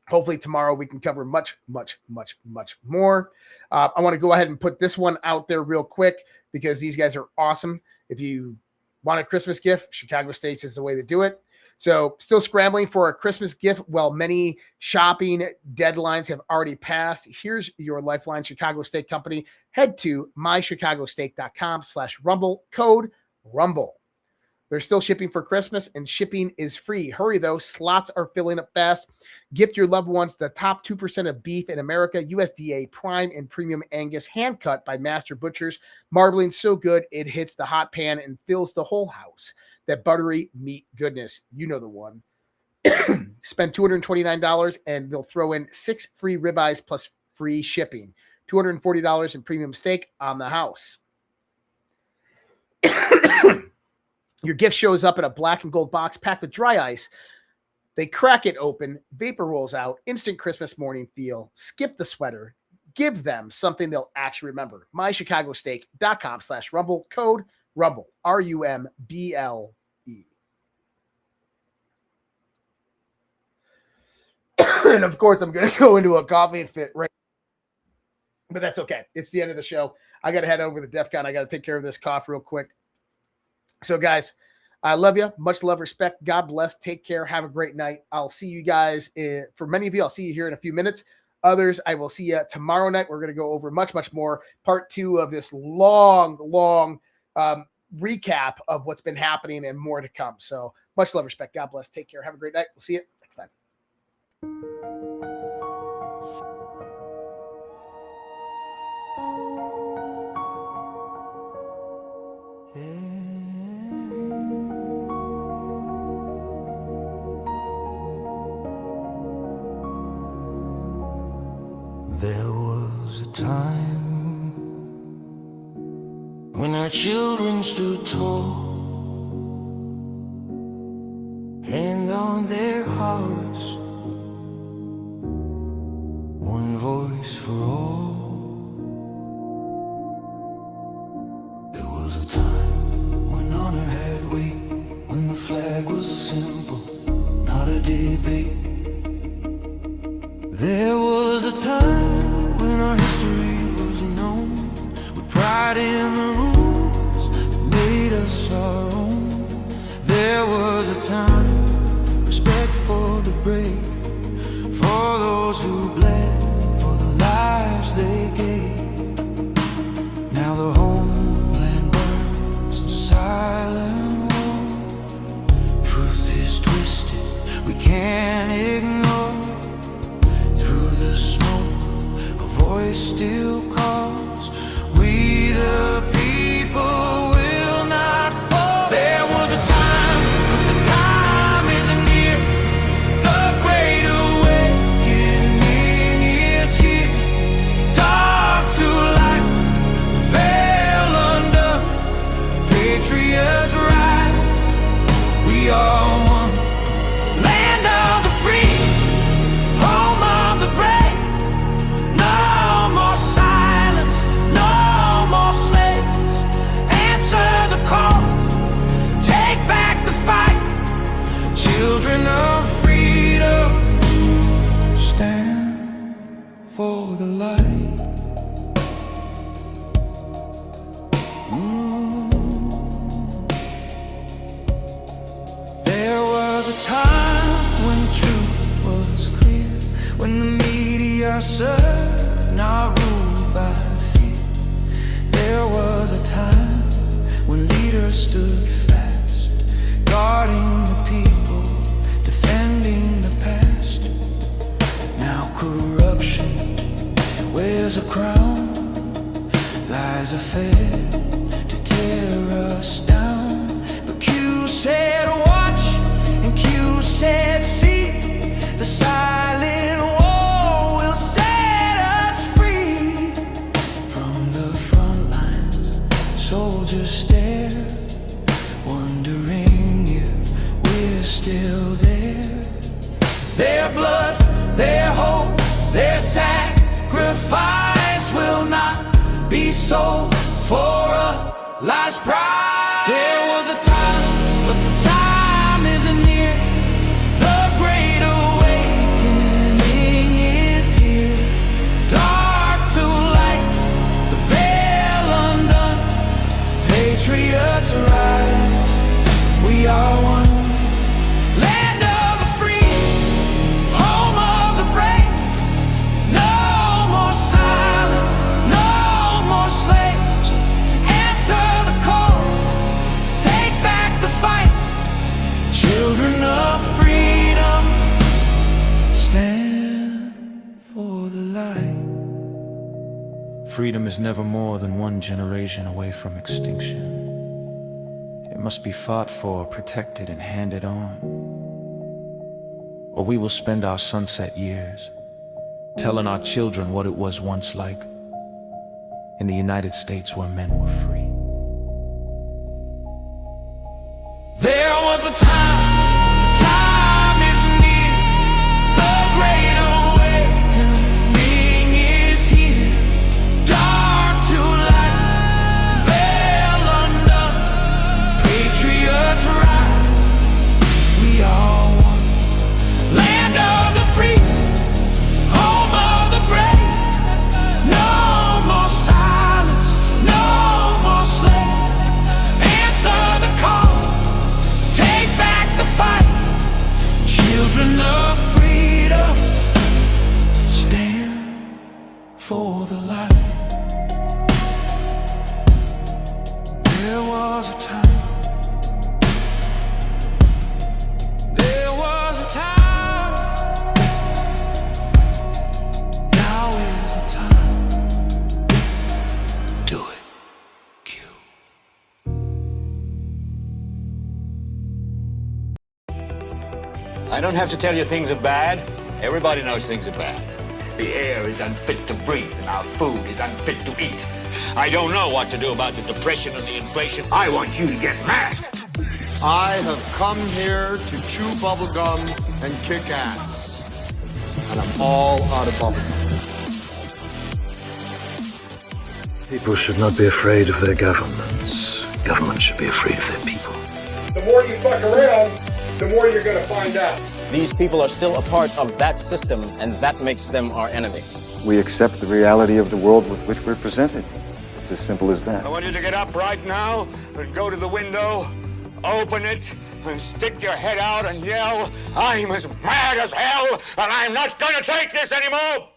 Hopefully tomorrow we can cover much, much, much, much more. I want to go ahead and put this one out there real quick because these guys are awesome. If you want a Christmas gift, Chicago States is the way to do it. So still scrambling for a Christmas gift while many shopping deadlines have already passed. Here's your Lifeline Chicago Steak Company. Head to mychicagosteak.com/rumble, code RUMBLE. They're still shipping for Christmas, and shipping is free. Hurry, though. Slots are filling up fast. Gift your loved ones the top 2% of beef in America, USDA Prime and Premium Angus, hand-cut by master butchers. Marbling so good, it hits the hot pan and fills the whole house. That buttery meat goodness. You know the one. Spend $229, and they'll throw in 6 free ribeyes plus free shipping. $240 in premium steak on the house. Your gift shows up in a black and gold box packed with dry ice. They crack it open. Vapor rolls out. Instant Christmas morning feel. Skip the sweater. Give them something they'll actually remember. mychicagosteak.com/rumble. Code RUMBLE. RUMBLE. And of course, I'm going to go into a coffee and fit right. But that's okay. It's the end of the show. I got to head over to DEF CON. I got to take care of this cough real quick. So, guys, I love you. Much love, respect. God bless. Take care. Have a great night. I'll see you guys. For many of you, I'll see you here in a few minutes. Others, I will see you tomorrow night. We're going to go over much, much more. Part 2 of this long recap of what's been happening and more to come. So, much love, respect. God bless. Take care. Have a great night. We'll see you next time. There was a time when our children stood tall, hand on their hearts, one voice for all. There was a time when honor had weight, when the flag There was a time when our history was known, with pride in the rules that made us our own. There was a time, respect for the brave, for those who bled, for the lives they gave. Now the homeland burns in silent war. Truth is twisted, we can't ignore. Through the smoke, a voice still calls. We the people will not fall. There was a time, but the time isn't near. The great awakening is here. Dark to light, veil undone. Patriots rise, we are one. Land of the free, home of the brave. No more silence, no more slaves. Answer the call, take back the fight. Children of freedom, stand for the light. There was a time when truth was clear, when the media served, not ruled by fear. There was a time when leaders stood fast, guarding the people, defending the past. Now corruption wears a crown, lies are fed to tear us down. But Q said watch, and Q said see. The silent war will set us free. From the front lines, soldiers stare, wondering if we're still there. Their blood, their hope, their sacrifice will not be sold for a last prize. There was a time, but the time isn't near. The great awakening is here. Dark to light, the veil undone. Patriots rise, we are one. Land of the free, home of the brave. No more silence, no more slaves. Answer the call, take back the fight. Children of freedom, stand for the light. Freedom is never more than one generation away from extinction. It must be fought for, protected, and handed on. Or we will spend our sunset years telling our children what it was once like in the United States where men were free. There was a time, the time is near. The great awakening is here. Dark to light, veil undone. Patriots rise, we are one. Land of the free, home of the brave. No more silence, no more slaves. Answer the call, take back the fight. Children of freedom, stand for the light. There was a time, there was a time. Now is the time. Do it. I don't have to tell you things are bad. Everybody knows things are bad. The air is unfit to breathe, and our food is unfit to eat. I don't know what to do about the depression and the inflation. I want you to get mad. I have come here to chew bubblegum and kick ass. And I'm all out of bubblegum. People should not be afraid of their governments. Governments should be afraid of their people. The more you fuck around, the more you're going to find out. These people are still a part of that system, and that makes them our enemy. We accept the reality of the world with which we're presented. It's as simple as that. I want you to get up right now and go to the window, open it, and stick your head out and yell, I'm as mad as hell, and I'm not going to take this anymore!